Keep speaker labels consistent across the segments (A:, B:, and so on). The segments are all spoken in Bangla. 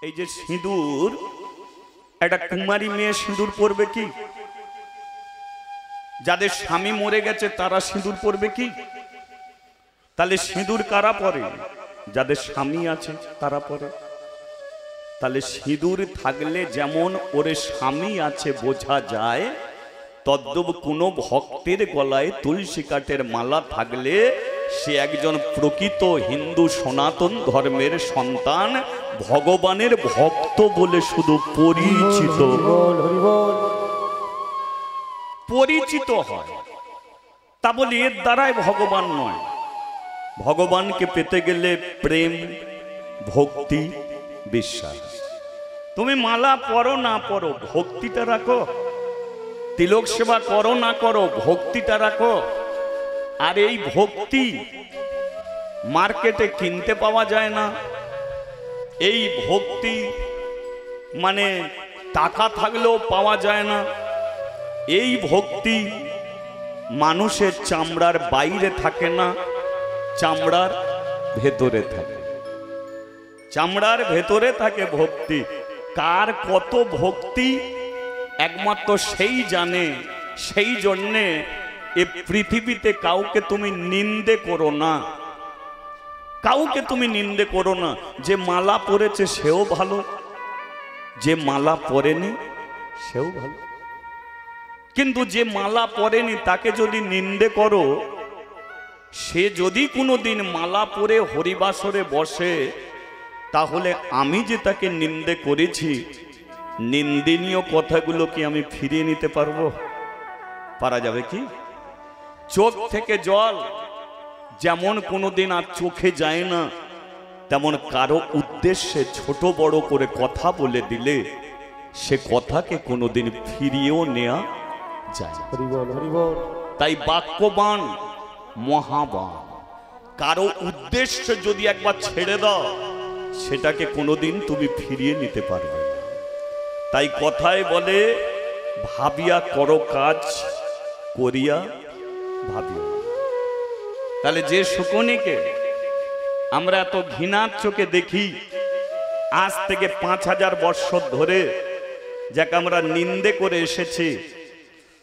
A: এই যে সিঁদুর, একটা কুমারী মেয়ে সিঁদুর পরবে কি? যাদের স্বামী মরে গেছে তারা সিঁদুর পরবে কি? তাহলে সিঁদুর কারা পরে? যাদের স্বামী আছে তারা পরে। তাহলে সিঁদুর থাকলে যেমন ওরে স্বামী আছে বোঝা যায়, তদ্রূপ কোনো ভক্তের গলায় তুলসী কাঠের মালা থাকলে সে একজন প্রকৃত হিন্দু সনাতন ধর্মের সন্তান, ভগবানের ভক্ত বলে শুধু পরিচিত হয়। তা বলি এর দ্বারাই ভগবান নয়। ভগবানকে পেতে গেলে প্রেম, ভক্তি, বিশ্বাস। তুমি মালা পরো না পরো, ভক্তিটা রাখো। তিলক সেবা করো না করো, ভক্তিটা রাখো। আর এই ভক্তি মার্কেটে কিনতে পাওয়া যায় না। এই ভক্তি মানে টাকা থাকলেও পাওয়া যায় না। এই ভক্তি মানুষের চামড়ার বাইরে থাকে না, চামড়ার ভেতরে থাকে। চামড়ার ভেতরে থাকে ভক্তি। কার কত ভক্তি একমাত্র সেই জানে। সেই জন্যে এ পৃথিবীতে কাউকে তুমি নিন্দে করো না, কাউকে তুমি নিন্দে করো না। যে মালা পরেছে সেও ভালো, যে মালা পরেনি সেও ভালো। কিন্তু যে মালা পরেনি তাকে যদি নিন্দে করো, সে যদি কোনোদিন মালা পরে হরিবাসরে বসে, তাহলে আমি যে তাকে নিন্দে করেছি, নিন্দনীয় কথাগুলো কি আমি ফিরিয়ে নিতে পারবো? পারা যাবে কি? চোখ থেকে জল যেমন কোনোদিন আর চোখে যায় না, তেমন কারো উদ্দেশ্যে ছোট বড় করে কথা বলে দিলে সে কথাকে কোনোদিন ফিরিয়েও নেওয়া যায়। তাই বাক্যবান মহাবান। কারো উদ্দেশ্যে যদি একবার ছেড়ে দাও, সেটাকে কোনোদিন তুমি ফিরিয়ে নিতে পারবে না। তাই কথায় বলে, ভাবিয়া করো কাজ, করিয়া ভাবিও। তাহলে যে শকুনিকে আমরা এত ঘৃণার চোখে দেখি, আজ থেকে 5000 বৎসর ধরে যাকে আমরা নিন্দে করে এসেছি,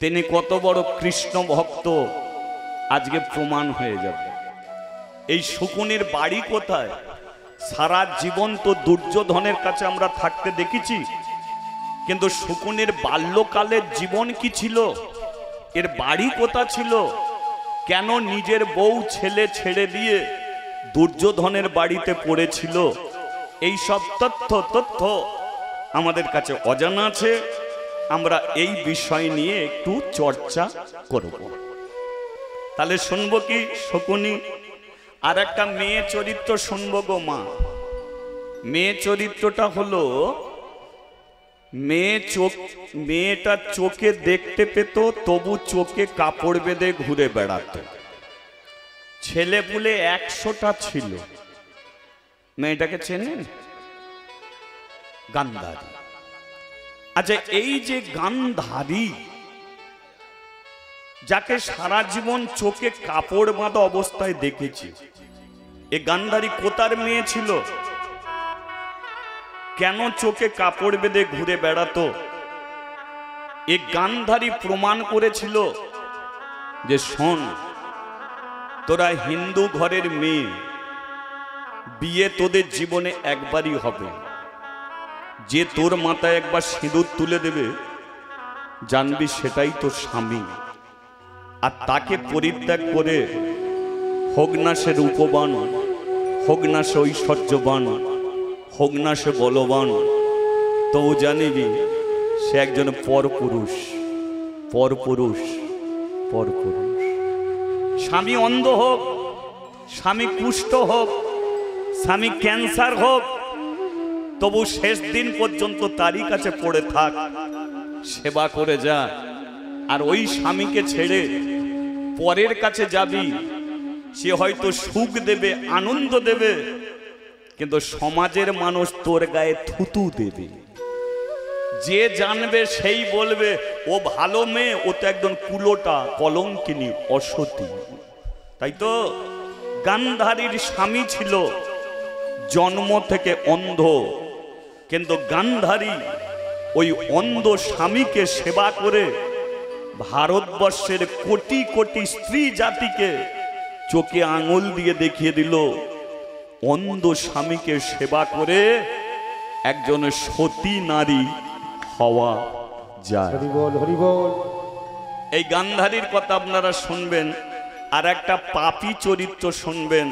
A: তিনি কত বড় কৃষ্ণ ভক্ত আজকে প্রমাণ হয়ে যাবে। এই শকুনির বাড়ি কোথায়? সারা জীবন তো দুর্যোধনের কাছে আমরা থাকতে দেখেছি, কিন্তু শকুনির বাল্যকালের জীবন কি ছিল? এর বাড়ি কোথা ছিল? কেন নিজের বউ ছেলে ছেড়ে দিয়ে দুর্যোধনের বাড়িতে পড়েছিল? এই সব তথ্য আমাদের কাছে অজানা আছে। আমরা এই বিষয় নিয়ে একটু চর্চা করব। তাহলে শুনবো কি শকুনি? আর একটা মেয়ে চরিত্র শুনবো গো মা। মেয়ে চরিত্রটা হলো, মেয়েটা চোখে দেখতে পেত, তবু চোখে কাপড় বেঁধে ঘুরে বেড়াতো। ছেলে পুলে 100টা ছিল। মেয়েটাকে চেনেন? গান্ধারী। আচ্ছা, এই যে গান্ধারী, যাকে সারা জীবন চোখে কাপড় বাঁধা অবস্থায় দেখেছি, এ গান্ধারী কোথার মেয়ে ছিল? কেন চোখে কাপড় বেঁধে ঘুরে বেড়াতো? এ গান্ধারী প্রমাণ করেছিল যে শোন, তোরা হিন্দু ঘরের মেয়ে, বিয়ে তোদের জীবনে একবারই হবে। যে তোর মাথায় একবার সিঁদুর তুলে দেবে, জানবি সেটাই তোর স্বামী। আর তাকে পরিত্যাগ করে হোক না সে রূপবান, হোক না সে ঐশ্বর্যবান, হোক না সে বলবান, তবু জানিবি সে একজন পরপুরুষ। পরপুরুষ, পরপুরুষ। স্বামী অন্ধ হোক, স্বামী কুষ্ঠ হোক, স্বামী ক্যান্সার হোক, তবু শেষ দিন পর্যন্ত তারই কাছে পড়ে থাক, সেবা করে যা। আর ওই স্বামীকে ছেড়ে পরের কাছে যাবি, সে হয়তো সুখ দেবে, আনন্দ দেবে, কিন্তু সমাজের মানুষ তোর গায়ে থুতু দেবে। যে জানবে সেই বলবে ও ভালো মেয়ে, ও তো একদম কুলোটা, কলঙ্কিনী, অসতী। তাই তো গান্ধারীর স্বামী ছিল জন্ম থেকে অন্ধ, কিন্তু গান্ধারী ওই অন্ধ স্বামীকে সেবা করে ভারতবর্ষের কোটি কোটি স্ত্রী জাতিকে চোখে আঙুল দিয়ে দেখিয়ে দিল, অন্ধ স্বামীকে সেবা করে একজন সতী নারী হওয়া যায়। এই গান্ধারীর কথা আপনারা শুনবেন। আর একটা পাপী চরিত্র শুনবেন।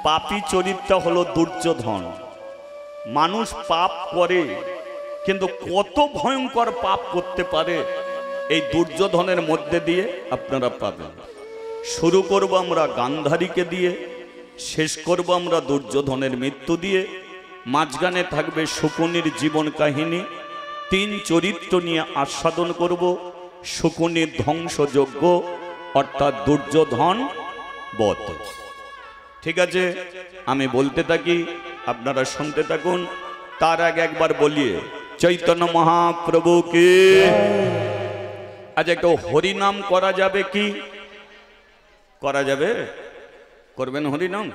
A: পাপী চরিত্র হলো দুর্যোধন। মানুষ পাপ করে, কিন্তু কত ভয়ঙ্কর পাপ করতে পারে এই দুর্যোধনের মধ্যে দিয়ে আপনারা পাবেন। শুরু করব আমরা গান্ধারীকে দিয়ে, শেষ করব আমরা দুর্যোধনের মৃত্যু দিয়ে। মাঝখানে থাকবে শকুনির জীবন কাহিনী। 3 চরিত্র নিয়ে আস্বাদন করব। শকুনির ধ্বংসযজ্ঞ অর্থাৎ দুর্যোধন বধ। ঠিক আছে, আমি বলতে থাকি, আপনারা শুনতে থাকুন। তার আগে একবার বলিয়ে চৈতন্য মহাপ্রভুকে। আজ একটু হরিনাম করা যাবে কি? করা যাবে? করবেন হরিনাম?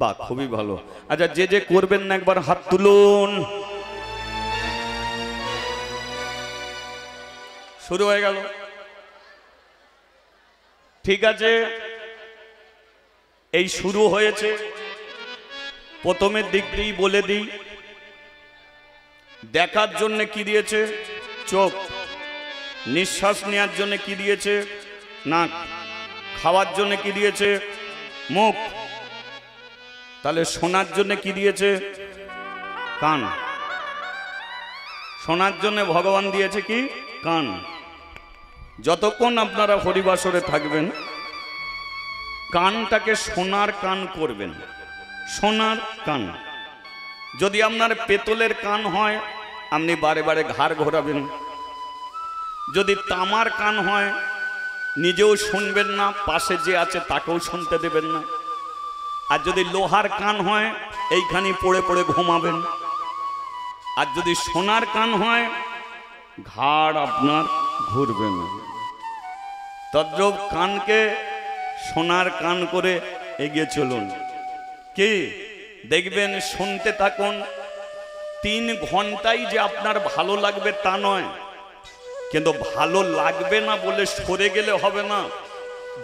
A: বাহ, খুবই ভালো। আচ্ছা, যে যে করবেন না একবার হাত তুলুন। শুরু হয়ে গেল। ঠিক আছে, এই শুরু হয়েছে। প্রথমের দিক দিয়েই বলে দিই, দেখার জন্য কি দিয়েছে? চোখ। নিঃশ্বাস নেওয়ার জন্য কি দিয়েছে? নাক। খাওয়ার জন্য কি দিয়েছে? মুখ। তাহলে শোনার জন্য কি দিয়েছে? কান। শোনার জন্য ভগবান দিয়েছে কি? কান। যতক্ষণ আপনারা হরিবাসরে থাকবেন, কানটাকে সোনার কান করবেন। সোনার কান। যদি আপনার পেতলের কান হয়, আপনি বারে বারে ঘাড় ঘোরাবেন। যদি তামার কান হয়, নিজেও শুনবেন না, পাশে যে আছে তাকেও শুনতে দেবেন না। আর যদি লোহার কান হয়, এইখানে পড়ে পড়ে ঘুমাবেন। আর যদি সোনার কান হয়, ঘাড় আপনার ঘুরবে না। তদ্রূপ কানকে সোনার কান করে এগিয়ে চলুন। কি দেখবেন? শুনতে থাকুন। 3 ঘন্টাই যে আপনার ভালো লাগবে তা নয়, কিন্তু ভালো লাগবে না বলে সরে গেলে হবে না।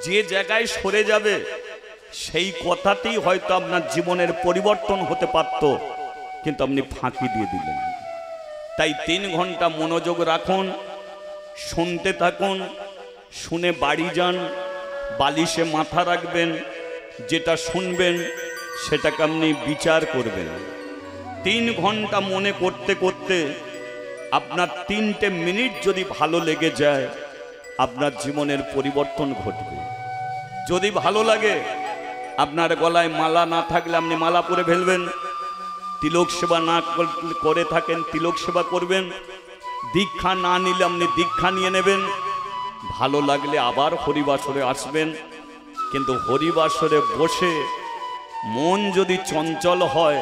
A: যে জায়গায় সরে যাবে সেই কথাতেই হয়তো আপনার জীবনের পরিবর্তন হতে পারত, কিন্তু আপনি ফাঁকি দিয়ে দিলেন। তাই 3 ঘন্টা মনোযোগ রাখুন, শুনতে থাকুন। শুনে বাড়ি যান, বালিশে মাথা রাখবেন। যেটা শুনবেন সেটাকে আপনি বিচার করবেন। 3 ঘন্টা মনে করতে করতে আপনার 3টে মিনিট যদি ভালো লেগে যায়, আপনার জীবনের পরিবর্তন ঘটবে। যদি ভালো লাগে, আপনার গলায় মালা না থাকলে আপনি মালা পরে ফেলবেন। তিলক সেবা না করে থাকেন, তিলক সেবা করবেন। দীক্ষা না নিলে আপনি দীক্ষা নিয়ে নেবেন। ভালো লাগলে আবার হরিবাসরে আসবেন। কিন্তু হরিবাসরে বসে মন যদি চঞ্চল হয়,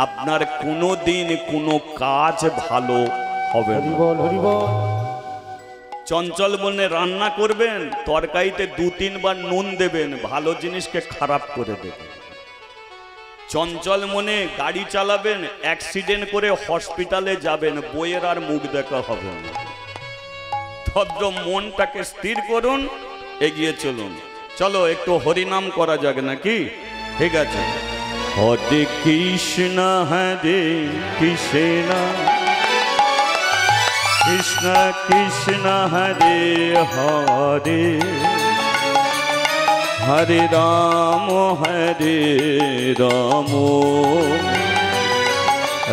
A: আপনার কোনো দিন কোনো কাজ ভালো হবে না। চঞ্চল মনে রান্না করবেন, তরকারিতে 2-3 বার নুন দেবেন, ভালো জিনিসকে খারাপ করে দেবেন। চঞ্চল মনে গাড়ি চালাবেন, অ্যাক্সিডেন্ট করে হসপিটালে যাবেন, বইয়ের আর মুখ দেখা হবে না। ভদ্র মনটাকে স্থির করুন, এগিয়ে চলুন। চলো একটু হরিনাম করা যাক নাকি? ঠিক আছে। হরে কৃষ্ণ হরে কৃষ্ণ কৃষ্ণ কৃষ্ণ হরে হরে হরে রাম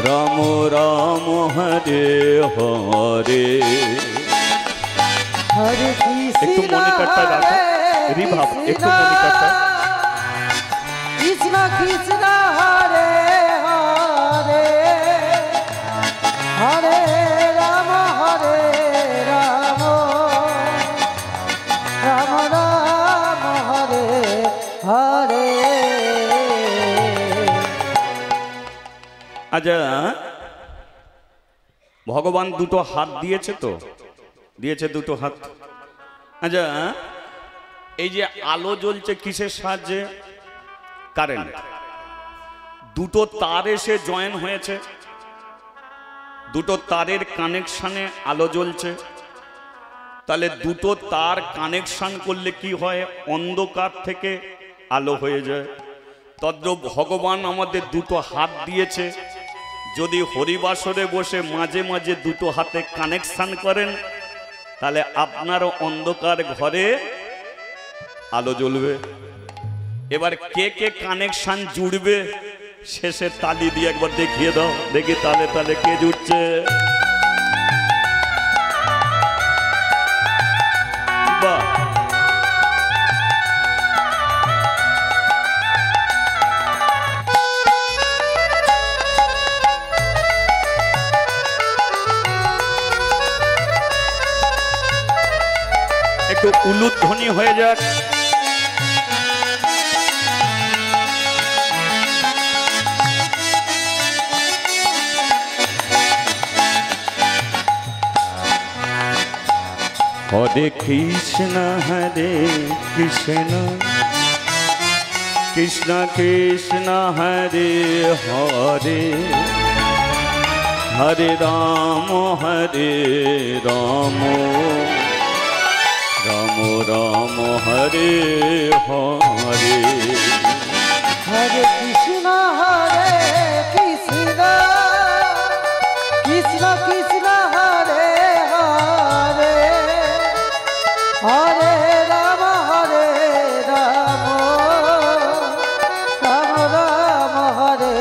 A: রাম রাম হরে হরে। একটু মনিটরটা রাখো, রিভাব একটু মনিটরটা।
B: কৃষ্ণ কৃষ্ণ হরে হরে হরে রাম রাম রাম হরে হরে।
A: আচ্ছা, ভগবান 2টো হাত দিয়েছে তো? দিয়েছে 2টো হাত। আচ্ছা, এই যে আলো জ্বলছে কিসের সাহায্যে? কারেন্ট। 2টো তার এসে জয়েন হয়েছে, দুটো তারের কানেকশানে আলো জ্বলছে, তাহলে দুটো তার কানেকশন করলে কি হয়? অন্ধকার থেকে আলো হয়ে যায়। তদ্রূপ ভগবান আমাদের দুটো হাত দিয়েছে, যদি হরিবাসরে বসে মাঝে মাঝে দুটো হাতে কানেকশন করেন, তাহলে আপনার অন্ধকার ঘরে আলো জ্বলবে। এবার কে কে কানেকশন জুড়বে শেষে তালি দিয়ে একবার দেখিয়ে দাও, দেখি তালে তালে কে জুড়ছে। বাহ, একটু উলুধ্বনি হয়ে যাক। হরে কৃষ্ণ কৃষ্ণ কৃষ্ণ হরে হরে, হরে রাম রাম রাম হরে হরে।
B: হরে কৃষ্ণ কৃষ্ণ কৃষ্ণ হরে হরে, হরে রাম রাম রাম হরে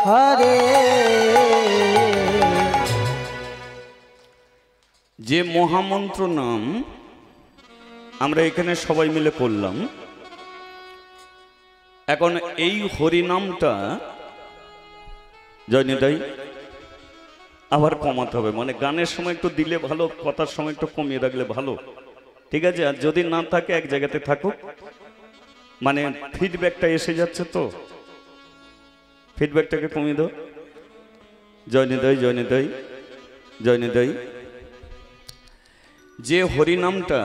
B: হরে।
A: যে মহামন্ত্র নাম আমরা এখানে সবাই মিলে করলাম, এখন এই হরিনামটা জয়নিতাই আবার কমাতে হবে, মানে গানের সময় একটু দিলে ভালো, কথার সময় একটু কমিয়ে রাখলে ভালো, ঠিক আছে? আর যদি না থাকে এক জায়গাতে থাকুক, মানে ফিডব্যাকটা এসে যাচ্ছে, তো ফিডব্যাকটাকে কমিয়ে দাও। জয়নিতাই জয়নিতাই জয়নিতাই। যে হরিনামটা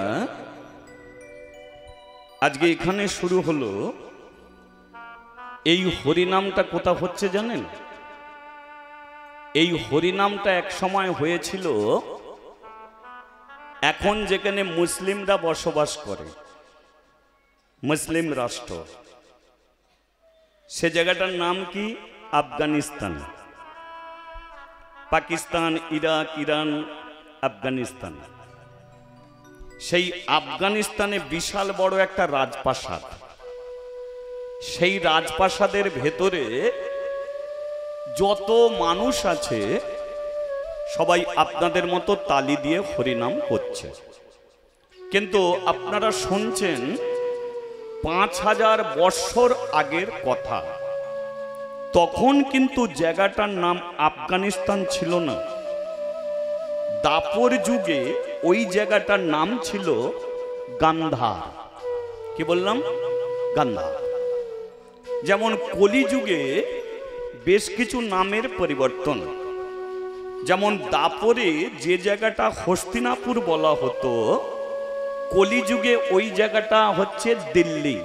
A: আজকে এখানে শুরু হলো, এই হরিনামটা কোথা হচ্ছে জানেন? এই হরিনামটা এক সময় হয়েছিল এখন যেখানে মুসলিমরা বসবাস করে, মুসলিম রাষ্ট্র, সে জায়গাটার নাম কি? আফগানিস্তান। Pakistan, Iraq, Iran, Afghanistan. সেই আফগানিস্তানে বিশাল বড় একটা রাজপ্রাসাদ, সেই রাজপ্রাসাদের ভেতরে যত মানুষ আছে সবাই আপনাদের মতো তালি দিয়ে হরিনাম করছে। কিন্তু আপনারা শুনছেন 5000 বৎসর আগের কথা, তখন কিন্তু জায়গাটার নাম আফগানিস্তান ছিল না। দাপর যুগে ওই জায়গাটার নাম ছিল গান্ধার। কি বললাম? গান্ধার। যেমন কলিযুগে বেশ কিছু নামের পরিবর্তন, যেমন দাপরে যে জায়গাটা হস্তিনাপুর বলা হতো, কলিযুগে ওই জায়গাটা হচ্ছে দিল্লি,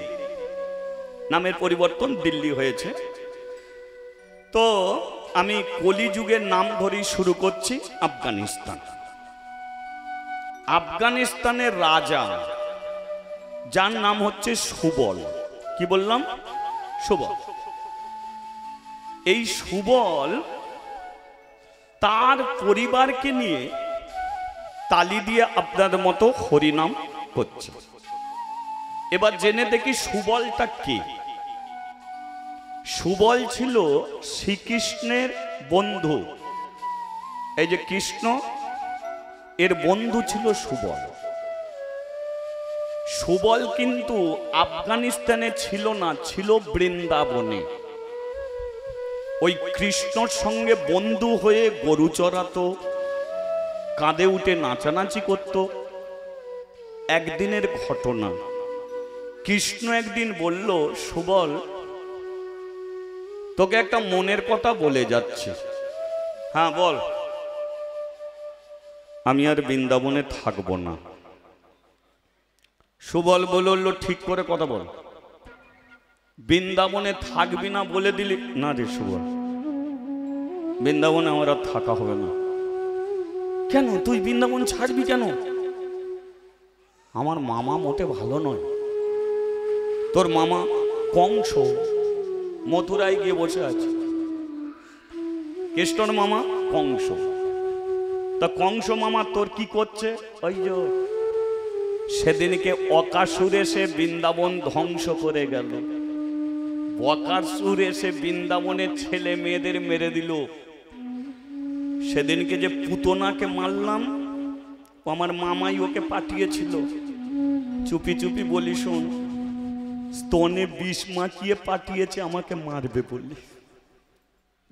A: নামের পরিবর্তন দিল্লি হয়েছে। তো আমি কলিযুগের নাম ধরেই শুরু করছি। আফগানিস্তান। আফগানিস্তানের রাজা, যার নাম হচ্ছে সুবল। কি বললাম? সুবল। এই সুবল তার পরিবারকে নিয়ে তালি দিয়ে আপনার মতো হরিনাম করছে। এবার জেনে দেখি সুবলটা কে। সুবল ছিল শ্রীকৃষ্ণের বন্ধু। এই যে কৃষ্ণ, এর বন্ধু ছিল সুবল। সুবল কিন্তু আফগানিস্তানে ছিল না, ছিল বৃন্দাবনে। ওই কৃষ্ণর সঙ্গে বন্ধু হয়ে গরু চড়াতো, কাঁধে উঠে নাচানাচি করত। একদিনের ঘটনা, কৃষ্ণ একদিন বলল, সুবল তোকে একটা মনের কথা বলে যাচ্ছে। হ্যাঁ বল। আমি আর বৃন্দাবনে থাকবো না। সুবল বলল, ঠিক করে কথা বল, বৃন্দাবনে থাকবি না বলে দিলি? না রে সুবল, বৃন্দাবনে আমার আর থাকা হবে না। কেন তুই বৃন্দাবন ছাড়বি কেন? আমার মামা মোটে ভালো নয়। তোর মামা কংস মথুরায় গিয়ে বসে আছে, কৃষ্ণর মামা কংস। তা কংস মামা তোর কি করছে? ওই যে সেদিনকে অকাসুর এসে বৃন্দাবন ধ্বংস করে গেল। বকাসুর এসে বৃন্দাবনের ছেলে মেয়েদের মেরে দিল। সেদিনকে যে পুতনাকে মারলাম, আমার মামাই ওকে পাঠিয়েছিল। চুপি চুপি বলি, শোন, স্তনে বিষ মাখিয়ে পাঠিয়েছে আমাকে মারবে বললি,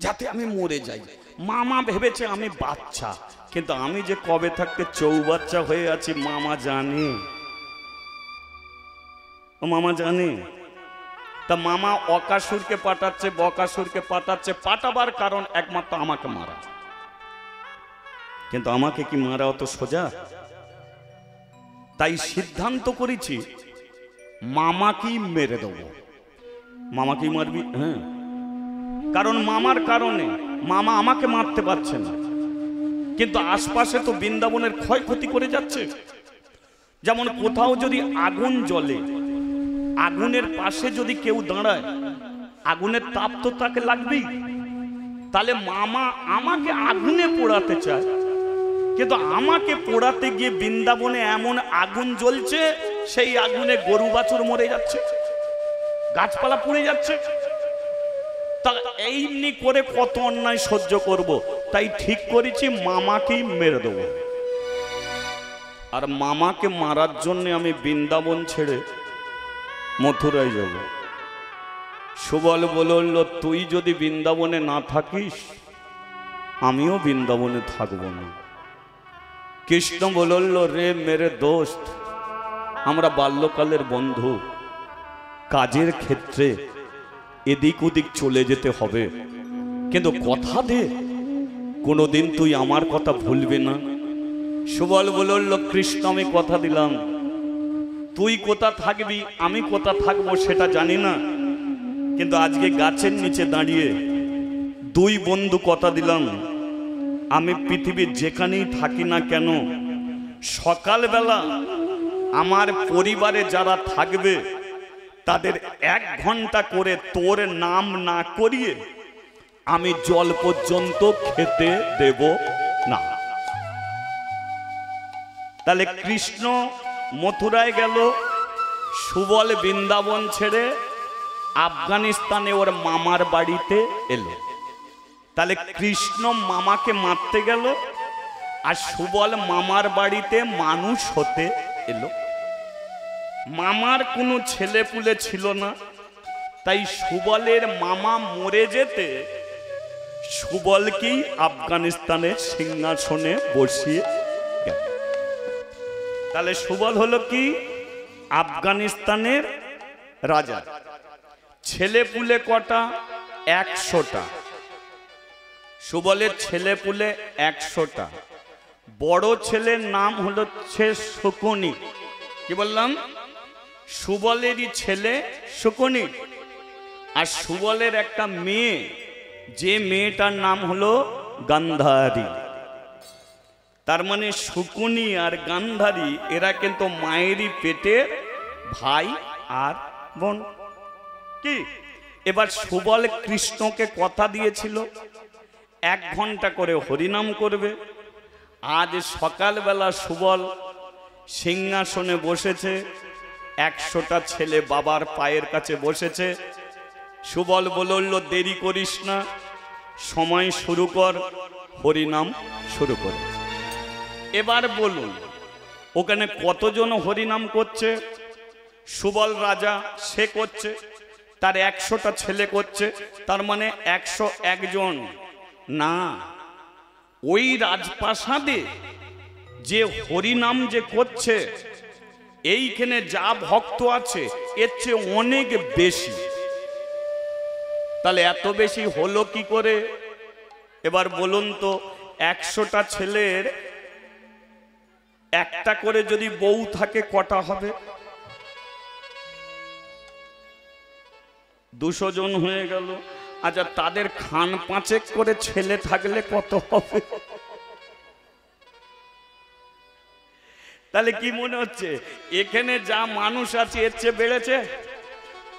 A: যাতে আমি মরে যাই। মামা ভেবেছে আমি বাচ্চা, কিন্তু আমি যে কবে থাকতে চৌবাচ্চা হয়ে আছি মামা জানে। ও মামা জানে। তা মামা অকাসুরকে পাঠাচ্ছে, বকাসুরকে পাঠাচ্ছে, পাঠাবার কারণ একমাত্র আমাকে মারা। কিন্তু আমাকে কি মারা অত সোজা? তাই সিদ্ধান্ত করেছি মামাকেই মেরে দেব। মামাকেই মারবি? হ্যাঁ, কারণ মামার কারণে মামা আমাকে মারতে পারছে না, কিন্তু আশপাশে তো বৃন্দাবনের ক্ষয়ক্ষতি করে যাচ্ছে। যেমন কোথাও যদি আগুন জ্বলে, আগুনের পাশে যদি কেউ দাঁড়ায়, আগুনের তাপ তো তাকে লাগবেই। তাহলে মামা আমাকে আগুনে পোড়াতে চায়, কিন্তু আমাকে পোড়াতে গিয়ে বৃন্দাবনে এমন আগুন জ্বলছে, সেই আগুনে গরু বাছুর মরে যাচ্ছে, গাছপালা পুড়ে যাচ্ছে। তা এইমনি করে কত অন্যায় সহ্য করব। তাই ঠিক করেছি মামাকেই মেরে দেব। আর মামাকে মারার জন্য আমি বৃন্দাবন ছেড়ে মথুরায় যাব। সুবল বলল, তুই যদি বৃন্দাবনে না থাকিস আমিও বৃন্দাবনে থাকব না। কৃষ্ণ বলল, রে মেরে দোস্ত, আমরা বাল্যকালের বন্ধু, কাজের ক্ষেত্রে এদিক ওদিক চলে যেতে হবে, কিন্তু কথা দে কোনোদিন তুই আমার কথা ভুলবি না। সুবল বলল, কৃষ্ণ আমি কথা দিলাম, তুই কোথা থাকবি আমি কোথা থাকবো সেটা জানি না, কিন্তু আজকে গাছের নিচে দাঁড়িয়ে দুই বন্ধু কথা দিলাম, আমি পৃথিবীর যেখানেই থাকি না কেন সকালবেলা আমার পরিবারে যারা থাকবে তাদের 1 ঘন্টা করে তোর নাম না করিয়ে আমি জল পর্যন্ত খেতে দেব না। তাহলে কৃষ্ণ মথুরায় গেল, সুবল বৃন্দাবন ছেড়ে আফগানিস্তানে ওর মামার বাড়িতে এলো। তাহলে কৃষ্ণ মামাকে মারতে গেল, আর সুবল মামার বাড়িতে মানুষ হতে এলো। মামার কোনো ছেলে পুলে ছিল না, তাই সুবলের মামা মরে যেতে সুবলকেই আফগানিস্তানের সিংহাসনে বসিয়ে গেল। তাহলে সুবল হলো কি? আফগানিস্তানের রাজা। ছেলে পুলে কটা? 100টা। সুবলের ছেলে পুলে 100টা। বড় ছেলের নাম হচ্ছে শকুনি। কি বললাম? সুবলেরই ছেলে শকুনি। আর সুবলের একটা মেয়ে, যে মেয়েটার নাম হলো গান্ধারী। তার মানে শকুনি আর গান্ধারী এরা কিন্তু মায়েরই পেটের ভাই আর বোন। কি এবার সুবল কৃষ্ণকে কথা দিয়েছিল 1 ঘন্টা করে হরিনাম করবে। আজ সকালবেলা সুবল সিংহাসনে বসেছে, 100টা ছেলে বাবার পায়ের কাছে বসেছে। সুবল বলল, দেরি করিস না, সময় শুরু কর, হরিনাম শুরু করে। এবার বলুন ওখানে কতজন হরিনাম করছে? সুবল রাজা সে করছে, তার 100টা ছেলে করছে, তার মানে 101 জন না। ওই রাজপ্রাসাদে যে হরিনাম যে করছে, এইখানে যা ভক্ত আছে এর চেয়ে অনেক বেশি। তাহলে এত বেশি হলো কি করে? এবার বলুন তো, 100টা ছেলের একটা করে যদি বউ থাকে কটা হবে? 200 জন হয়ে গেল। আচ্ছা তাদের খান পাঁচেক করে ছেলে থাকলে কত হবে? তাহলে কি মনে হচ্ছে এখানে যা মানুষ আছে এর চেয়ে বেড়েছে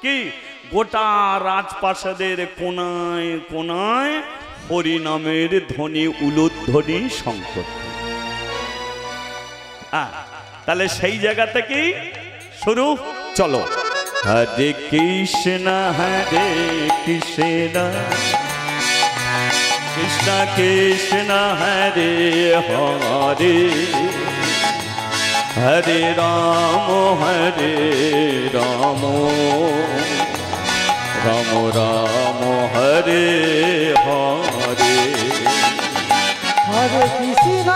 A: কি? গোটা রাজপ্রাসাদের কোনায় কোনায় হরিনামের ধ্বনি, উলুধ্বনি, শঙ্খ। তাহলে সেই জায়গা থেকেই শুরু। চলো হরে কৃষ্ণ কৃষ্ণ কৃষ্ণ হরে হরে হরে রাম রাম রাম হরে হরে।
B: হরে কৃষ্ণ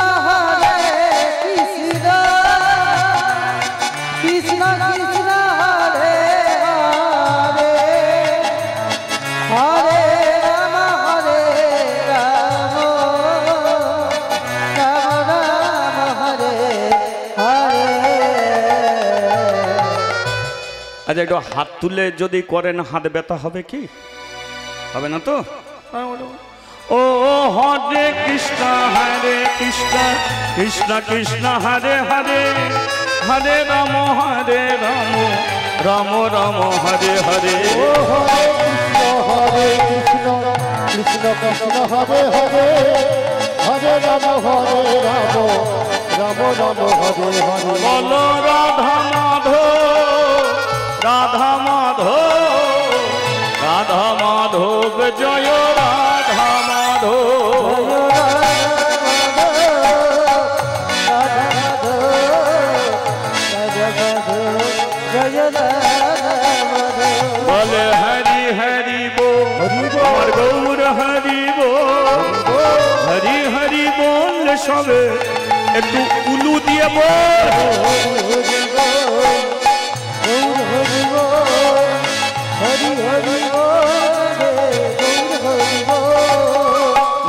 B: কৃষ্ণ কৃষ্ণ কৃষ্ণ হরে হরে হরে রাম রাম রাম হরে হরে।
A: আচ্ছা একটু হাত তুলে যদি করেন হাত ব্যথা হবে কি? হবে না তো? ও হরে কৃষ্ণ কৃষ্ণ কৃষ্ণ হরে হরে হরে রাম রাম রাম হরে হরে।
B: ও হরে কৃষ্ণ কৃষ্ণ কৃষ্ণ হরে হরে হরে রাম রাম রাম হরে হরে।
A: বলো রাধা মাধব জয় রাধা মাধব। বলে হরি হরি বল আমার গৌর হরি বল হরি হরি বল সবে একটু উলু দিয়ে বল।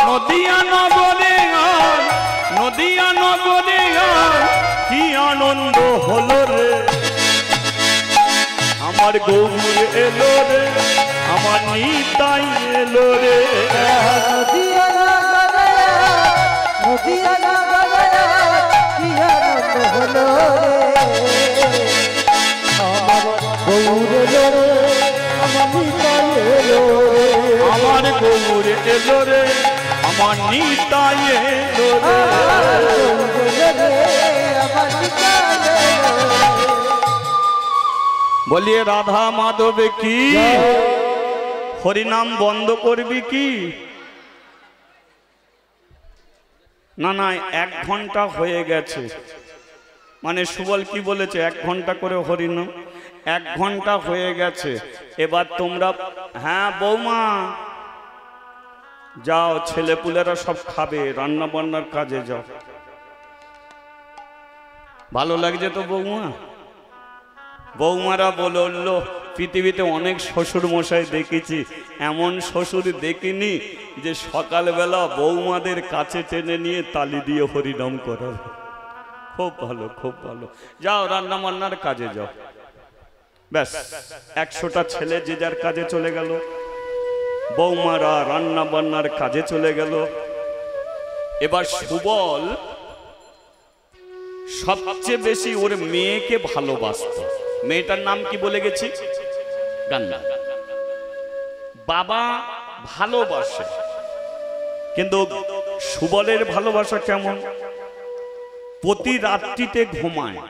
A: নদিয়া নগরে কি আনন্দ হলো রে, আমার গৌর এলো রে, আমার নিতাই এলো রে।
B: নদিয়া নগরে কি আনন্দ হলো রে, আমার গৌর এলো রে, আমার নিতাই এলো রে।
A: আমার গৌর এলো রে, আমার নিতাই এলো রে। বলিয়ে রাধা মাধবে কি হরিনাম বন্ধ করবি কি? না না 1 ঘন্টা হয়ে গেছে, মানে সুবল কি বলেছে 1 ঘন্টা করে হরিনাম, 1 ঘন্টা হয়ে গেছে। এবার তোমরা হ্যাঁ বৌমা যাও, ছেলেপুলেরা সব খাবে, রান্না বান্নার কাজে যাও। ভালো লাগছে তো বৌমা? বৌমারা বললো পৃথিবীতে অনেক শ্বশুর মশাই দেখেছি, এমন শ্বশুর দেখিনি যে সকালবেলা বৌমাদের কাছে টেনে নিয়ে তালি দিয়ে হরিনাম করার। খুব ভালো, খুব ভালো। যাও রান্না বান্নার কাজে যাও। ব্যাস 100টা ছেলে যে যার কাজে চলে গেল, বৌমারা রান্না বান্নার কাজে চলে গেল। এবার সুবল সবচেয়ে বেশি ওর মেয়েকে ভালোবাসত। মেয়েটার নাম কি বলে গেছি? গান্না। বাবা ভালোবাসে, কিন্তু সুবলের ভালোবাসা কেমন? প্রতি রাত্রিতে ঘুমায়,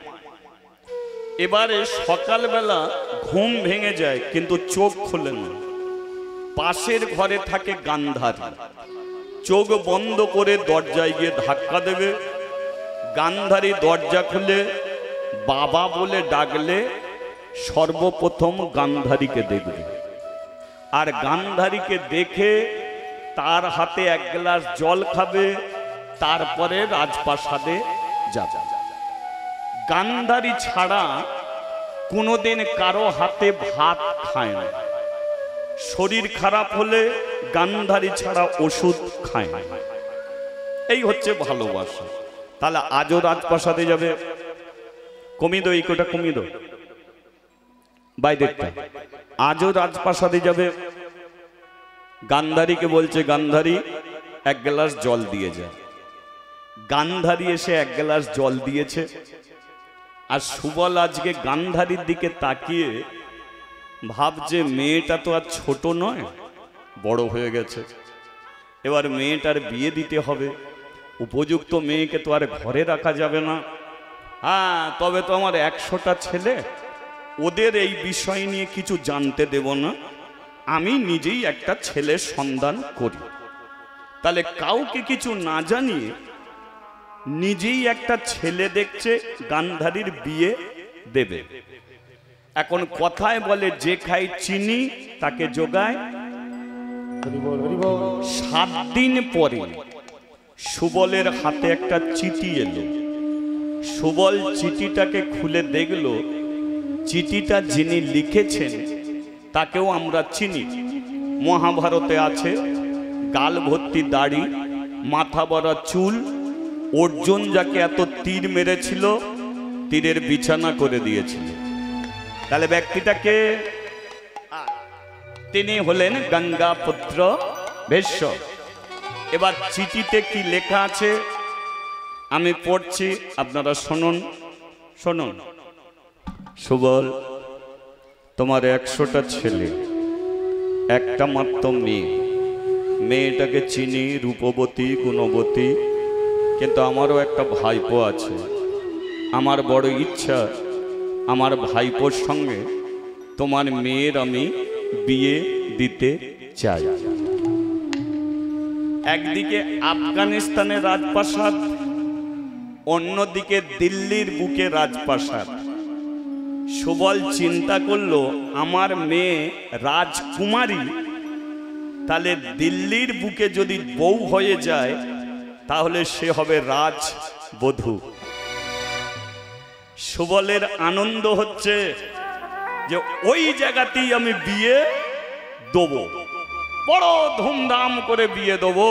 A: এবারে সকালবেলা ঘুম ভেঙে যায় কিন্তু চোখ খোলে না। পাশের ঘরে থাকে গান্ধারী, চোখ বন্ধ করে দরজায় গিয়ে ধাক্কা দেবে। গান্ধারী দরজা খুলে বাবা বলে ডাকলে সর্বপ্রথম গান্ধারীকে দেখবে, আর গান্ধারীকে দেখে তার হাতে 1 গ্লাস জল খাবে, তারপরে রাজপ্রাসাদে যাবে। গান্ধারী ছাড়া কোনোদিন কারো হাতে ভাত খায় না। শরীর খারাপ হলে গান্ধারী ছাড়া ওষুধ খায় না। এই হচ্ছে ভালোবাসা। তাহলে আজও রাজপ্রাসাদে যাবে। কমিয়ে দাও, এই কোটা কমিয়ে দাও, বাইরেরটা। আজও রাজপ্রাসাদে যাবে, গান্ধারীকে বলছে, গান্ধারী এক গ্লাস জল দিয়ে যায়। গান্ধারী এসে এক গ্লাস জল দিয়েছে। আর সুবল আজকে গান্ধারীর দিকে তাকিয়ে ভাবছে মেয়েটা তো আর ছোট নয়, বড় হয়ে গেছে, এবার মেয়েটার বিয়ে দিতে হবে, উপযুক্ত মেয়েকে তো আর ঘরে রাখা যাবে না। হ্যাঁ, তবে তো আমার 100টা ছেলে, ওদের এই বিষয় নিয়ে কিছু জানতে দেব না, আমি নিজেই একটা ছেলের সন্ধান করি। তাহলে কাউকে কিছু না জানিয়ে নিজেই একটা ছেলে দেখছে গান্ধারীর বিয়ে দেবে। এখন কথায় বলে, যে খায় চিনি তাকে যোগায়। 7 দিন পরে সুবলের হাতে একটা চিঠি এলো। সুবল চিঠিটাকে খুলে দেখল, চিঠিটা যিনি লিখেছেন তাকেও আমরা চিনি। মহাভারতে আছে, গাল ভর্তি দাড়ি, মাথা ভরা চুল, অর্জুন যাকে এত তীর মেরেছিল তীরের বিছানা করে দিয়েছিল। তাহলে ব্যক্তিটাকে, তিনি হলেন গঙ্গা পুত্র ভীষ্ম। এবার চিঠিতে কি লেখা আছে আমি পড়ছি, আপনারা শুনুন। শুনুন, সুবল, তোমার 100টা ছেলে, একটা মাত্র মেয়ে, মেয়েটাকে চিনি, রূপবতী, গুণবতী, কিন্তু আমারও একটা ভাইপো আছে। আমার বড় ইচ্ছা আমার ভাইপোর সঙ্গে তোমার মেয়ের আমি বিয়ে দিতে চাই। একদিকে আফগানিস্তানের রাজপ্রাসাদ, অন্যদিকে দিল্লির বুকে রাজপ্রাসাদ। সুবল চিন্তা করলো, আমার মেয়ে রাজকুমারী, তাহলে দিল্লির বুকে যদি বউ হয়ে যায় তাহলে সে হবে রাজবধূ। সুবলের আনন্দ হচ্ছে যে ওই জায়গাতেই আমি বিয়ে দেবো, বড় ধুমধাম করে বিয়ে দেবো।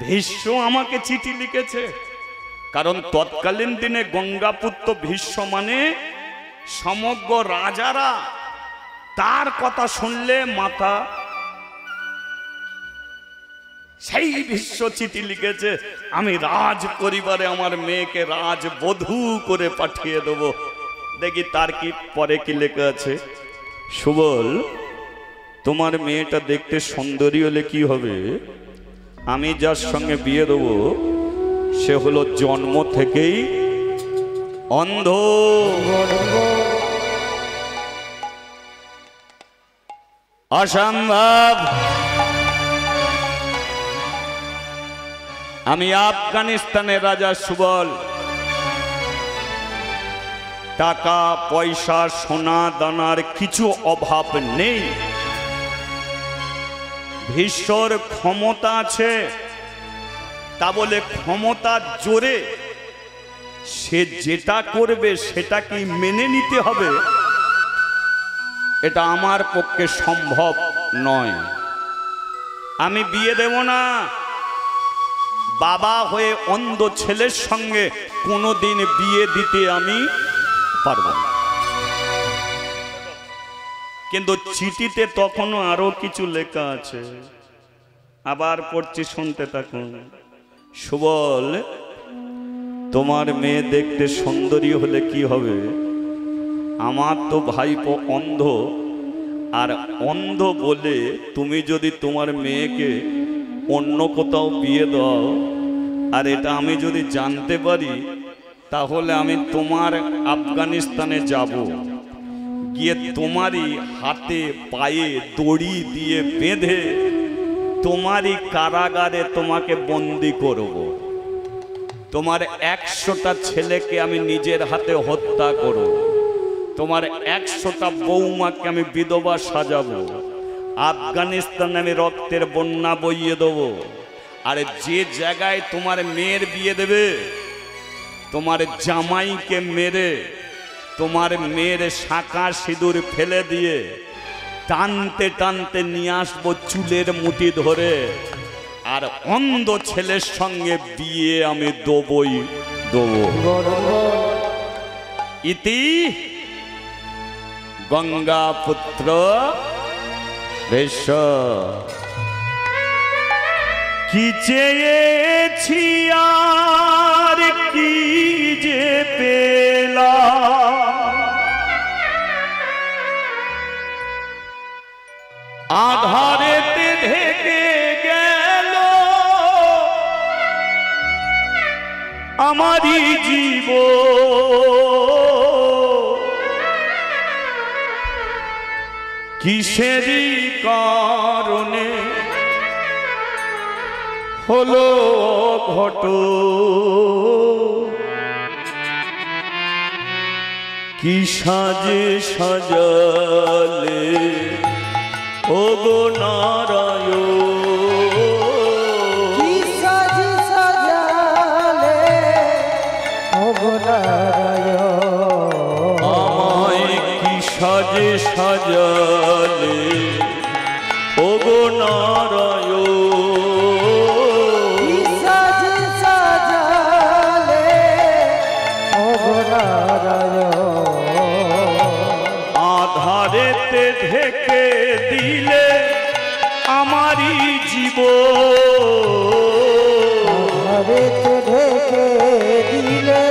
A: ভীষ্ম আমাকে চিঠি লিখেছে, কারণ তৎকালীন দিনে গঙ্গাপুত্র ভীষ্ম মানে সমগ্র রাজারা তার কথা শুনলে মাথা। সেই ভীষ্ম চিঠি লিখেছে, আমি রাজ পরিবারে আমার মেয়েকে রাজবধূ করে পাঠিয়ে দেব। দেখি তার কি পরে কি লেখা আছে। সুবল, তোমার মেয়েটা দেখতে সুন্দরী হলে কি হবে, আমি যার সঙ্গে বিয়ে দেব সে হলো জন্ম থেকেই অন্ধ। অসম্ভব। আমি আফগানিস্তানের রাজা সুবল, টাকা পয়সা সোনা দানার কিছু অভাব নেই। ভীষ্মর ক্ষমতা আছে, তা বলে ক্ষমতার জোরে সে যেটা করবে সেটা কি মেনে নিতে হবে, এটা আমার পক্ষে সম্ভব নয়। আমি বিয়ে দেব না। বাবা হয়ে অন্ধ ছেলের সঙ্গে কোনোদিন বিয়ে দিতে আমি পারব না। কিন্তু চিঠিতে তখনও আরো কিছু লেখা আছে, আবার পড়ছি, শুনতে থাকুন। সুবল, তোমার মেয়ে দেখতে সুন্দরী হলে কি হবে, আমার তো ভাইপো অন্ধ, আর অন্ধ বলে তুমি যদি তোমার মেয়েকে অন্য কোথাও বিয়ে দাও, আর এটা আমি যদি জানতে পারি, তাহলে আমি তোমার আফগানিস্তানে যাব, গিয়ে তোমারই হাতে পায়ে দড়ি দিয়ে বেঁধে তোমারই কারাগারে তোমাকে বন্দি করব। তোমার 100টা ছেলেকে আমি নিজের হাতে হত্যা করব, তোমার 100টা বৌমাকে আমি বিধবা সাজাবো, আফগানিস্তানে আমি রক্তের বন্যা বইয়ে দেবো। আর যে জায়গায় তোমার মেয়ের বিয়ে দেবে, তোমার জামাইকে মেরে তোমার মেয়ের শাঁখা সিঁদুর ফেলে দিয়ে টানতে টানতে নিয়ে আসবো চুলের মুঠি ধরে, আর অন্ধ ছেলের সঙ্গে বিয়ে আমি দেবই দেবো। ইতি গঙ্গা পুত্র বেশ কি চেয়েছি আর কি যে পেলাম, আধারেতে ঢেকে গেল আমারই জীবন, কিসেরই কারণে হলো ঘট, কি সাজে সাজালে ওগো নারায়ণ,
B: কি সাজি সাজালে ওগো নারায়ণ,
A: আমায় কি সাজে সাজালে ওগো নারায়ণ,
B: কি সাজি সাজালে ওগো নারায়ণ,
A: আধারেতে ঢেকে দিলে আমারই জীবন,
B: আধারেতে ঢেকে দিলে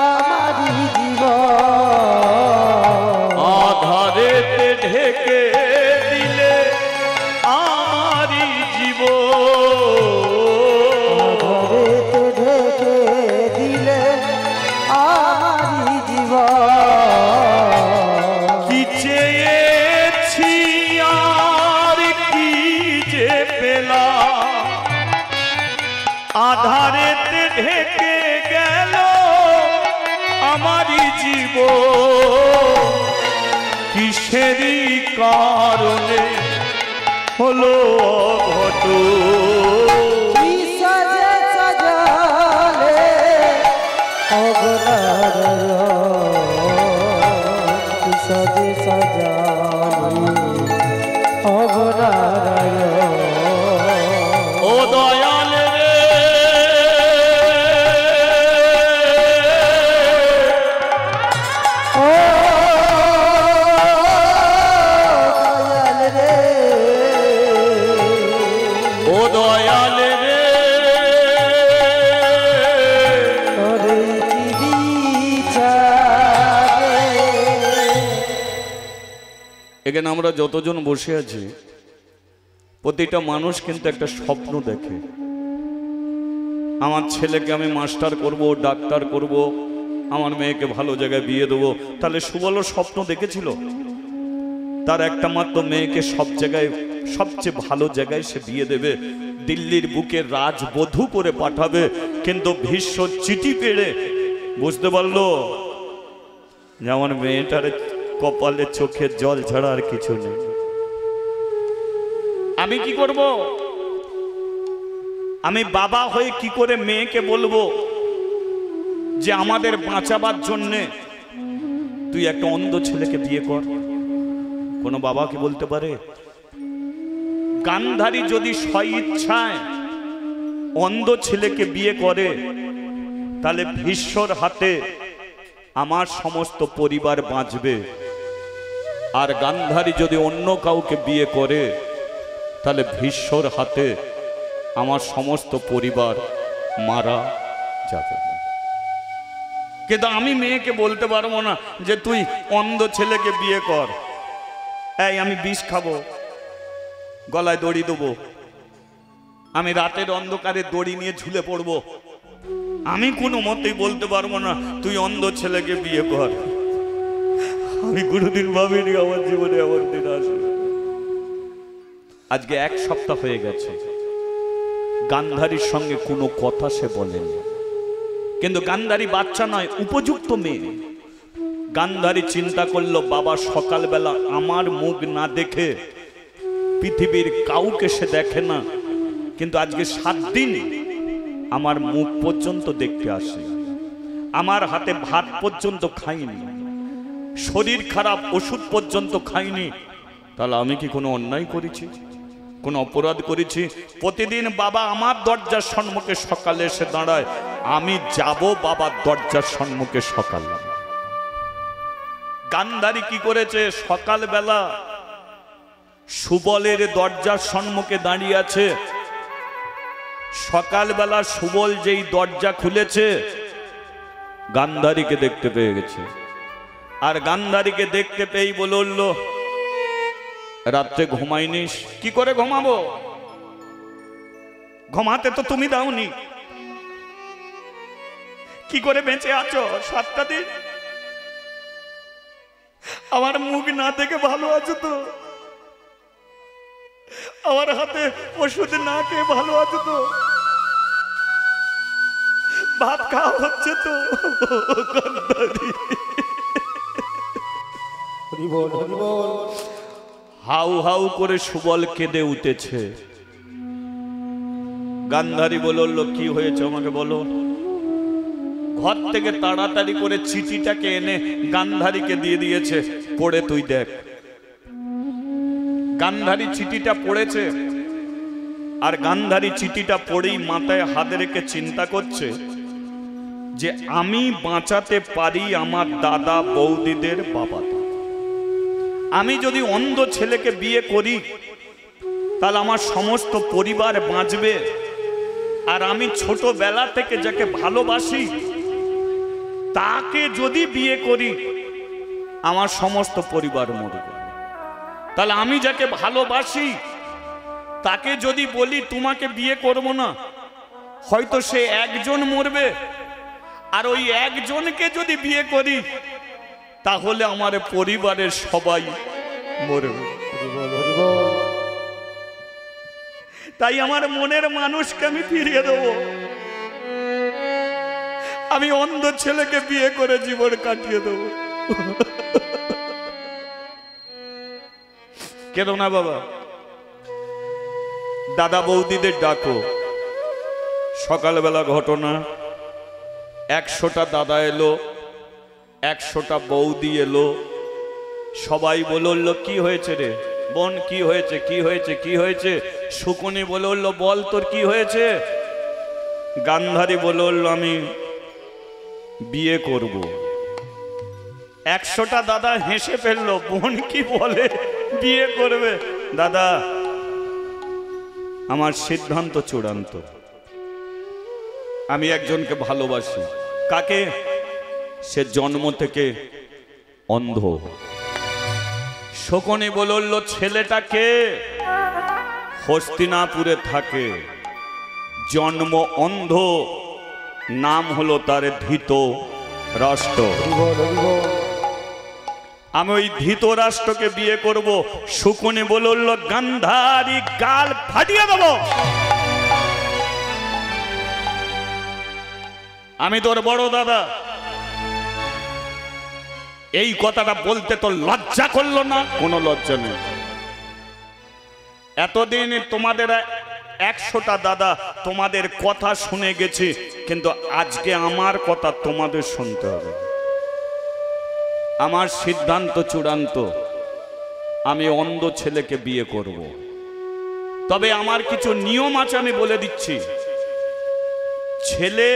B: আমারই জীবন,
A: আধারেতে ঢেকে দিলে আমারই জীবন,
B: আধারেতে ঢেকে দিলে আমারই জীবন,
A: কি চেয়েছি আর কি যে পেলাম, আধারেতে ঢেকে গেল আমারই জীবন, কিসেরই কারণে হলো অঘট,
B: কি সাজে সাজালে ওগো নারায়ণ, কি সাজে সাজালে ওগো নারায়ণ,
A: ও দয়াল রে
B: ও দয়াল রে,
A: ও দয়াল রে,
B: তোরে কি বিচারে,
A: এখানে আমরা যতজন বসে আছি প্রতিটা মানুষ কিন্তু একটা স্বপ্ন দেখে, আমার ছেলেকে আমি মাস্টার করব, ডাক্তার করব, আমার মেয়েকে ভালো জায়গায় বিয়ে দেবো। তাহলে সুবলও স্বপ্ন দেখেছিল তার একটা মাত্র মেয়েকে সব জায়গায় সবচেয়ে ভালো জায়গায় সে বিয়ে দেবে, দিল্লির বুকে রাজবধূ করে পাঠাবে। কিন্তু ভীষ্ম চিঠি পেড়ে বুঝতে পারলো যে আমার মেয়েটার কপালে চোখে জল ছাড়া আর কিছু নেই, আমি কি করব? আমি বাবা হয়ে কি করে মেয়েকে বলবো যে আমাদের বাঁচাবার জন্যে তুই একটা অন্ধ ছেলেকে বিয়ে কর? কোনো বাবা কি বলতে পারে? গান্ধারী যদি স্বইচ্ছায় অন্ধ ছেলেকে বিয়ে করে তাহলে ভীষ্মর হাতে আমার সমস্ত পরিবার বাঁচবে, আর গান্ধারী যদি অন্য কাউকে বিয়ে করে তাহলে ভীষ্মর হাতে আমার সমস্ত পরিবার মারা যাবে। কিন্তু আমি মেয়েকে বলতে পারবো না যে তুই অন্ধ ছেলেকে বিয়ে কর, এই আমি বিষ খাবো, গলায় দড়ি দেবো, আমি রাতের অন্ধকারে দড়ি নিয়ে ঝুলে পড়বো। আমি কোনো মতেই বলতে পারবো না তুই অন্ধ ছেলেকে বিয়ে কর। আমি কোনোদিন ভাবিনি আমার জীবনে এমন দিন আসবে। আজকে 1 সপ্তাহ হয়ে গেছে গান্ধারীর সঙ্গে কোনো কথা সে বলেনি, কিন্তু গান্ধারী বাচ্চা নয়, উপযুক্ত মেয়ে। গান্ধারী চিন্তা করলো বাবা সকালবেলা আমার মুখ না দেখে পৃথিবীর কাউকে সে দেখে না, কিন্তু আজকে 7 দিন আমার মুখ পর্যন্ত দেখতে আসে, আমার হাতে ভাত পর্যন্ত খাইনি, শরীর খারাপ ওষুধ পর্যন্ত খাইনি। তাহলে আমি কি কোনো অন্যায় করেছি, কোনো অপরাধ করেছি? প্রতিদিন বাবা আমার দরজার সম্মুখে সকালে এসে দাঁড়ায়, আমি যাব বাবার দরজার সম্মুখে সকাল। গান্ধারী কি করেছে? সকালবেলা সুবলের দরজার সম্মুখে দাঁড়িয়ে আছে। সকালবেলা সুবল যেই দরজা খুলেছে গান্ধারীকে দেখতে পেয়ে গেছে। আর গান্ধারীকে দেখতে পেয়েই বলল, রাত্রে ঘুমাইনিস? কি করে ঘুমাবো? ঘুমাতে তো তুমি দাওনি, কি করে বেঁচে আছো 7টা দিন? আমার মুখ না দেখে ভালো আছো তো? আমার হাতে ওষুধ না খেয়ে ভালো আছো তো? ভাত খাওয়া হচ্ছে তো?
B: হরি বল, হরি বল।
A: হাউ হাউ করে সুবল কেঁদে উঠেছে। গান্ধারী বলল, কি হয়েছে আমাকে বলো। ঘর থেকে তাড়াতাড়ি করে চিঠিটাকে এনে গান্ধারীকে দিয়ে দিয়েছে, পড়ে তুই দেখ। গান্ধারী চিঠিটা পড়েছে, আর গান্ধারী চিঠিটা পড়েই মাথায় হাত রেখে চিন্তা করছে যে আমি বাঁচাতে পারি আমার দাদা বৌদিদের বাবাকে। আমি যদি অন্ধ ছেলেকে বিয়ে করি তাহলে আমার সমস্ত পরিবার বাঁচবে, আর আমি ছোটবেলা থেকে যাকে ভালোবাসি তাকে যদি বিয়ে করি আমার সমস্ত পরিবার মরবে। তাহলে আমি যাকে ভালোবাসি তাকে যদি বলি তোমাকে বিয়ে করব না, হয়তো সে একজন মরবে, আর ওই একজনকে যদি বিয়ে করি তাহলে আমার পরিবারের সবাই মরবে।
B: হরি বল, হরি বল।
A: তাই আমার মনের মানুষকে আমি ফিরিয়ে দেব। আমি অন্ধ ছেলেকে বিয়ে করে জীবন কাটিয়ে দেব। কেন না বাবা, দাদা বৌদিদের ডাকো। সকালবেলা ঘটনা, 100টা দাদা এলো, 100টা বৌদি এলো। সবাই বলল, কি হয়েছে রে বোন, কি হয়েছে, কি হয়েছে, কি হয়েছে? শকুনি বলল, বল তোর কি হয়েছে? গান্ধারী বলল, আমি বিয়ে করব। 100টা দাদা হেসে ফেললো, বোন কি বলে বিয়ে করবে? দাদা, আমার সিদ্ধান্ত চূড়ান্ত। আমি একজনকে ভালোবাসি। কাকে? সে জন্ম থেকে অন্ধ। শকুনি বলল, ছেলেটাকে হস্তিনাপুরে থাকে, জন্ম অন্ধ, নাম হলো তার ধৃতরাষ্ট্র।
B: হরি বল, হরি বল।
A: আমি ওই ধৃতরাষ্ট্রকে বিয়ে করব। শকুনি বলল, গান্ধারী গাল ফাটিয়ে দেব। আমি তোর বড় দাদা, এই কথাটা বলতে তো লজ্জা করলো না? কোনো লজ্জা নেই। এতদিন তোমাদের 100টা দাদা তোমাদের কথা শুনে গেছি, কিন্তু আজকে আমার কথা তোমাদের শুনতে হবে। আমার সিদ্ধান্ত চূড়ান্ত, আমি অন্ধ ছেলেকে বিয়ে করব। তবে আমার কিছু নিয়ম আছে, আমি বলে দিচ্ছি। ছেলে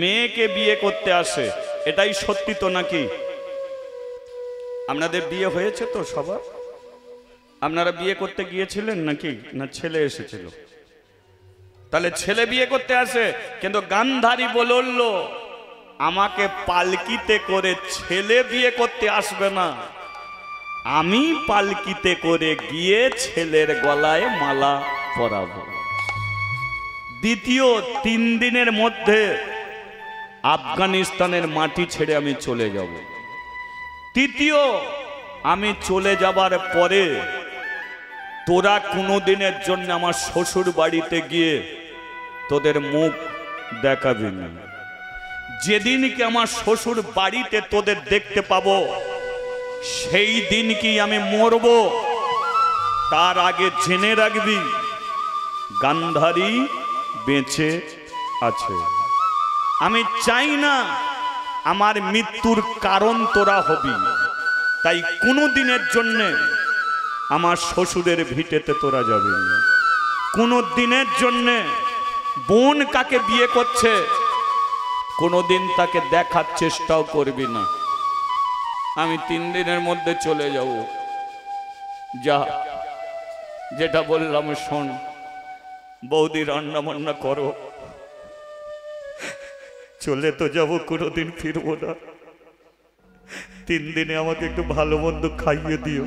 A: মেয়েকে বিয়ে করতে আসে, এটাই সত্যি তো নাকি? আপনাদের বিয়ে হয়েছে তো সবার? আপনারা বিয়ে করতে গিয়েছিলেন নাকি, না ছেলে এসেছিল? তাহলে ছেলে বিয়ে করতে আসে, কিন্তু গান্ধারী বলল, আমাকে পালকিতে করে ছেলে বিয়ে করতে আসবে না, আমি পালকিতে করে গিয়ে ছেলের গলায় মালা পরাবো। দ্বিতীয় 3 দিনের মধ্যে আফগানিস্তানের মাটি ছেড়ে আমি চলে যাব। তৃতীয়, আমি চলে যাবার পরে তোরা কোনোদিনের জন্য আমার শ্বশুর বাড়িতে গিয়ে তোদের মুখ দেখাবি না। যেদিনকে আমার শ্বশুর বাড়িতে তোদের দেখতে পাবো সেই দিনকেই আমি মরব। তার আগে জেনে রাখবি গান্ধারী বেঁচে আছে। আমি চাই না আমার মৃত্যুর কারণ তোরা হবি, তাই কোনো দিনের জন্য আমার শ্বশুরের ভিটেতে তোরা যাবি না। কোনো দিনের জন্য বোন কাকে বিয়ে করছে কোনোদিন তাকে দেখার চেষ্টাও করবি না। আমি 3 দিনের মধ্যে চলে যাব। যা যেটা বললাম শোন, বৌদি রান্না বান্না করো, চলে তো যাবো, কোনোদিন ফিরবো না, 3 দিনে আমাকে একটু ভালো মন্দ খাইয়ে দিও,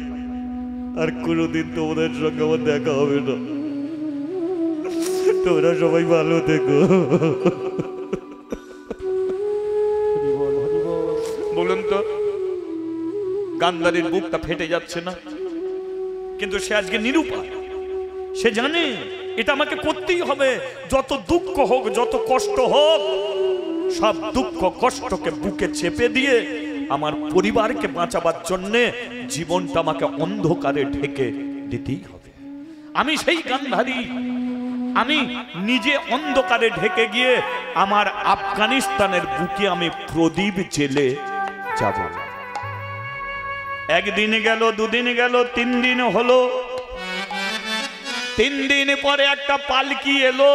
A: আর কোনোদিন তোমাদের সঙ্গে আমার দেখা হবে না, তোমরা সবাই ভালো থেকো। বলুন তো, গান্ধারীর বুকটা ফেটে যাচ্ছে না? কিন্তু সে আজকে নিরুপায়, সে জানে এটা আমাকে করতেই হবে, যত দুঃখ হোক, যত কষ্ট হোক, সব দুঃখ কষ্টকে বুকে চেপে দিয়ে আমার পরিবারকে বাঁচাবার জন্যে জীবনটা আমাকে অন্ধকারে ঢেকে দিতেই হবে। আমি সেই গান্ধারী, আমি নিজে অন্ধকারে ঢেকে গিয়ে আমার আফগানিস্তানের বুকে আমি প্রদীপ জেলে যাব। 1 দিন গেল, 2 দিন গেল, 3 দিন হলো। 3 দিন পরে একটা পালকি এলো।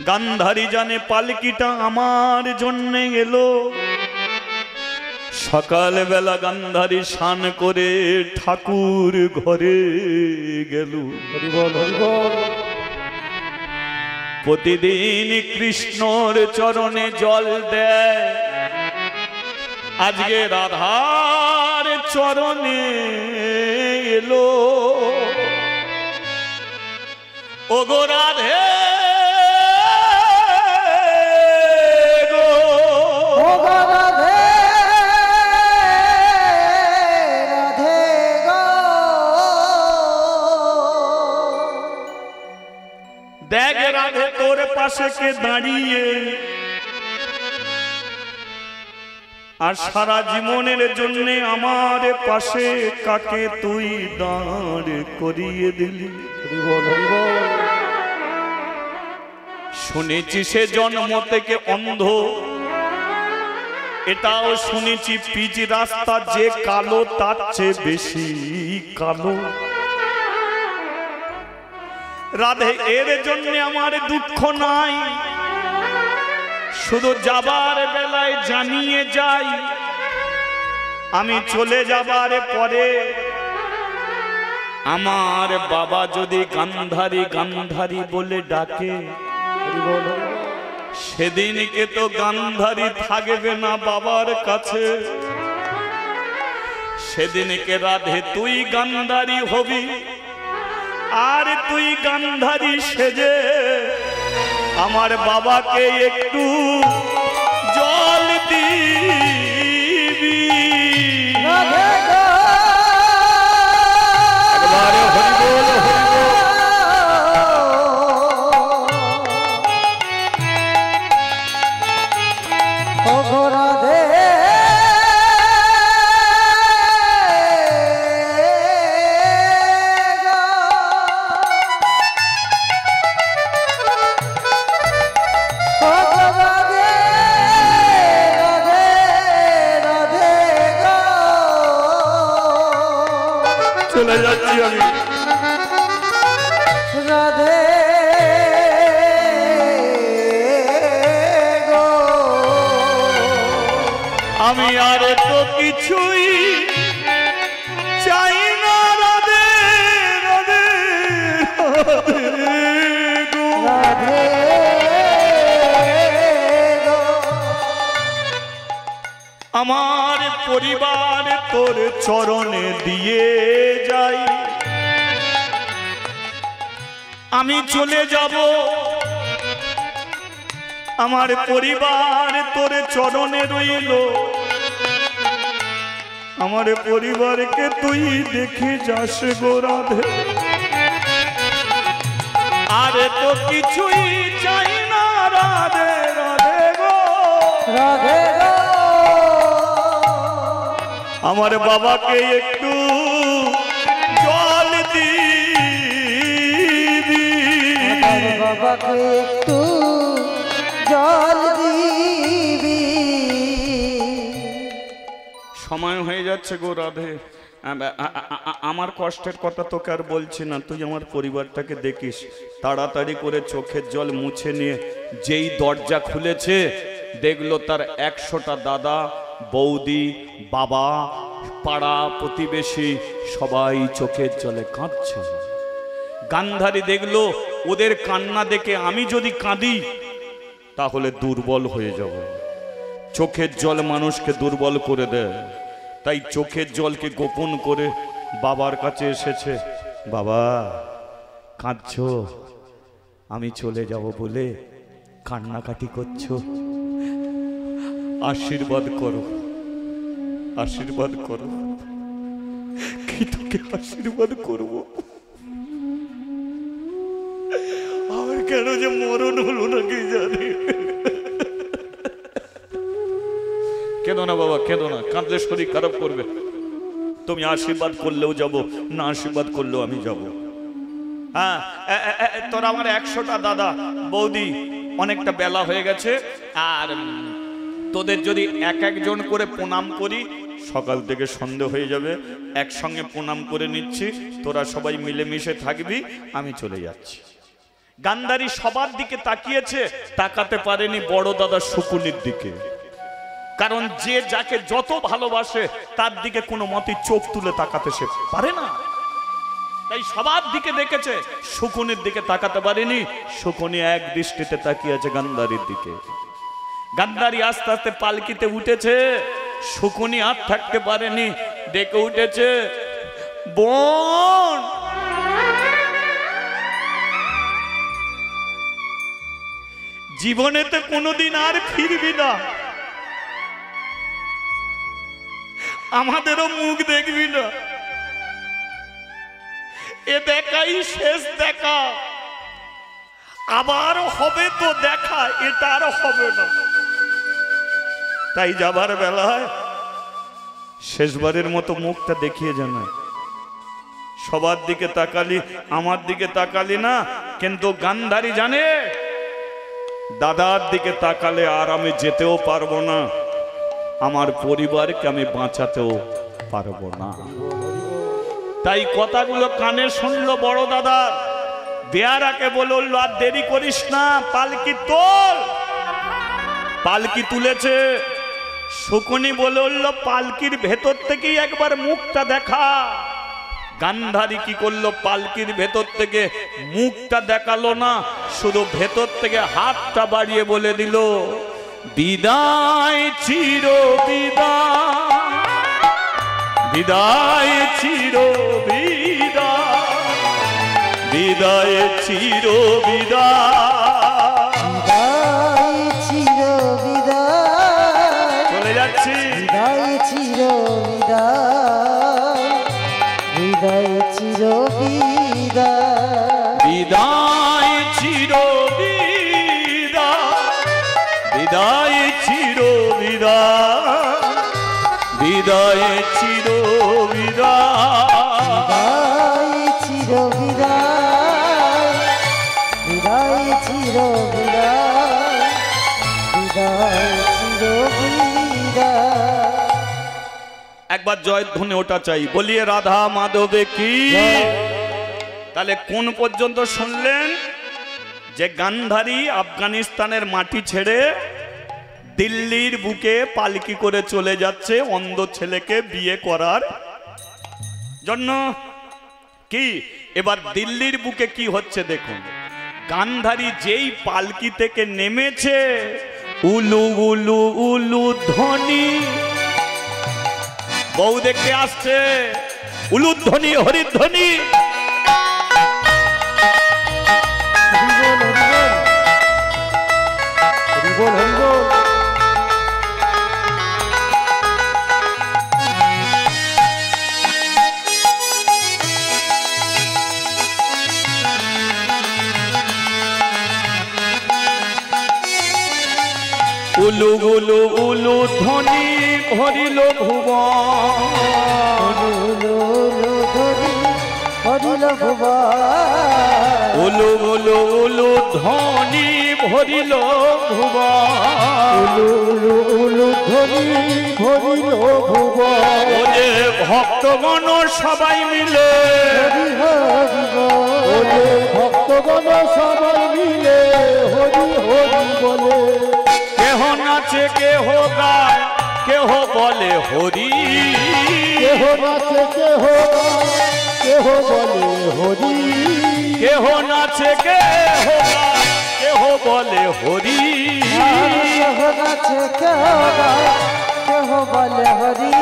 A: গান্ধারী জানে পালকিটা আমার জন্য এলো। সকালবেলা গান্ধারী স্নান করে ঠাকুর ঘরে গেল। প্রতিদিন কৃষ্ণর চরণে জল দেয়, আজকে রাধার চরণে এলো। ওগো রাধে দেখ রাধে তোর পাশে কে দাঁড়িয়ে, আর সারা জীবনের জন্য আমার পাশে কাকে তুই দাঁড় করিয়ে দিলি। শুনেছি সে জন্ম থেকে অন্ধ, এটাও শুনেছি পিচ রাস্তা যে কালো তার চেয়ে বেশি কালো। রাধে এর জন্য আমার দুঃখ নাই, শুধু যাবার বেলায় জানিয়ে যাই, আমি চলে যাবার পরে আমার বাবা যদি গান্ধারী গান্ধারী বলে ডাকে, সেদিনকে তো গান্ধারী থাকবে না বাবার কাছে। সেদিনকে রাধে তুই গান্ধারী হবি, আর তুই গান্ধারী সেজে আমার বাবাকে একটু জল দিবি। একবারে হরি বল, হরি বল। চলে যাচ্ছি আমি।
B: রাধে গো,
A: আমি আর তো কিছুই চাই না। রাধে রাধে
B: রাধে গো,
A: আমার পরিবার তোর চরণে দিয়ে যাই, আমি চলে যাব। আমার পরিবার তোর চরণে রইল, আমার পরিবারকে তুই দেখে যাস গো রাধে। আরে তো কিছুই চাই না। রাধে রাধে গো,
B: রাধে গো,
A: আমার বাবাকে একটু জল দিবি।
B: আমার বাবাকে একটু জল দিবি।
A: সময় হয়ে যাচ্ছে গো রাধে, আমার কষ্টের কথা তোকে আর বলছি না, তুই আমার পরিবারটাকে দেখিস। তাড়াতাড়ি করে চোখের জল মুছে নিয়ে যেই দরজা খুলেছে দেখলো তার 100টা দাদা, বৌদি, বাবা, পাড়া প্রতিবেশী সবাই চোখের জলে কাঁদছে। গান্ধারী দেখলো ওদের কান্না দেখে আমি যদি কাঁদি তাহলে দুর্বল হয়ে যাব। চোখের জল মানুষকে দুর্বল করে দেয়, তাই চোখের জলকে গোপন করে বাবার কাছে এসেছে। বাবা কাঁদছো, আমি চলে যাব বলে কান্নাকাটি করছো, আশীর্বাদ করো, আশীর্বাদ করো। কি তোকে আশীর্বাদ করব? আমার কেন যে মরণ হলো না কি জানি। কেঁদো না বাবা, কেঁদো না, কাঁদলে শরীর খারাপ করবে। তুমি আশীর্বাদ করলেও যাব, না আশীর্বাদ করলেও আমি যাব। হ্যাঁ, তোর আমার 100টা দাদা বৌদি, অনেকটা বেলা হয়ে গেছে, আর তোদের যদি এক একজন করে প্রণাম করি সকাল থেকে সন্ধে হয়ে যাবে। একসঙ্গে প্রণাম করে নিচ্ছি, তোরা সবাই মিলেমিশে থাকবি, আমি চলে যাচ্ছি। গান্ধারী সবার দিকে তাকিয়েছে, তাকাতে পারেনি বড় দাদা শকুনির দিকে। কারণ যে যাকে যত ভালোবাসে তার দিকে কোনো মতে চোখ তুলে তাকাতে সে পারে না, তাই সবার দিকে দেখেছে, শকুনির দিকে তাকাতে পারেনি। শকুনি এক দৃষ্টিতে তাকিয়েছে গান্ধারীর দিকে। গান্ধারী আস্তে আস্তে পালকিতে উঠেছে, শকুনি আর থাকতে পারেনি, ডেকে উঠেছে, বোন। জীবনেতে কোনোদিন আর ফিরবি না, আমাদেরও মুখ দেখবি না, এ দেখাই শেষ দেখা, আবার হবে তো দেখা, এটা আর হবে না। তাই যাবার বেলায় শেষবারের মতো মুখটা দেখিয়ে জানায়। সবার দিকে তাকালি, আমার দিকে তাকালি না, কিন্তু গান্ধারী জানে দাদার দিকে তাকালে আর আমি যেতেও পারবো না, আমার পরিবারকে আমি বাঁচাতেও পারবো না। তাই কথাগুলো কানে শুনলো বড় দাদা। বেয়ারাকে বলল, আর দেরি করিস না, পালকি তোল। পালকি তুলেছে। শকুনি বলল, পালকির ভেতর থেকেই একবার মুখটা দেখা। গান্ধারী কি করলো, পালকির ভেতর থেকে মুখটা দেখালো না, শুধু ভেতর থেকে হাতটা বাড়িয়ে বলে দিল, বিদায় চির বিদায়, বিদায় চির বিদায়, বিদায় চির বিদায়,
B: বিদায় চির বিদায়,
A: চলে যাচ্ছি।
B: বিদায় চির বিদায়, বিদায় চির বিদায়,
A: বিদায় চির বিদায়, বিদায় চির বিদায়, বিদায় চির বিদায়,
B: বিদায় চির বিদায়, বিদায় চির বিদায়, বিদায় চির বিদায়।
A: একবার জয়ধ্বনি ওটা চাই, বলিয়ে রাধা মাধবে কি। তাহলে কোন পর্যন্ত শুনলেন? যে গান্ধারী আফগানিস্তানের মাটি ছেড়ে দিল্লির বুকে পালকি করে চলে যাচ্ছে অন্ধ ছেলেকে বিয়ে করার জন্য। কি এবার দিল্লির বুকে কি হচ্ছে দেখুন। গান্ধারী যেই পালকি থেকে নেমেছে, উলু উলু উলু ধ্বনি, বউ দেখতে আসছে, উলুধ্বনি হরিধ্বনি।
B: হরিবল হরিবল,
A: উলু উলু উলু ধ্বনি ভরিল ভুবন,
B: উলু উলু ধ্বনি ভরিল ভুবন,
A: উলু উলু উলু ধ্বনি ভরিল ভুবন,
B: উলু উলু উলু ধ্বনি ভরিল ভুবন।
A: ওরে ভক্তগণ সবাই মিলে,
B: হরি হরি বলে ভক্তগণ সবাই মিলে হরি হরি বলে,
A: কেহ নাচে কেহ গায় কেহ বলে হরি
B: কেহ নাচে কেহ কেহ বলে হরি,
A: কেহ নাচে কেহ বলে হরি,
C: কেহ নাচে কেহ বলে হরি,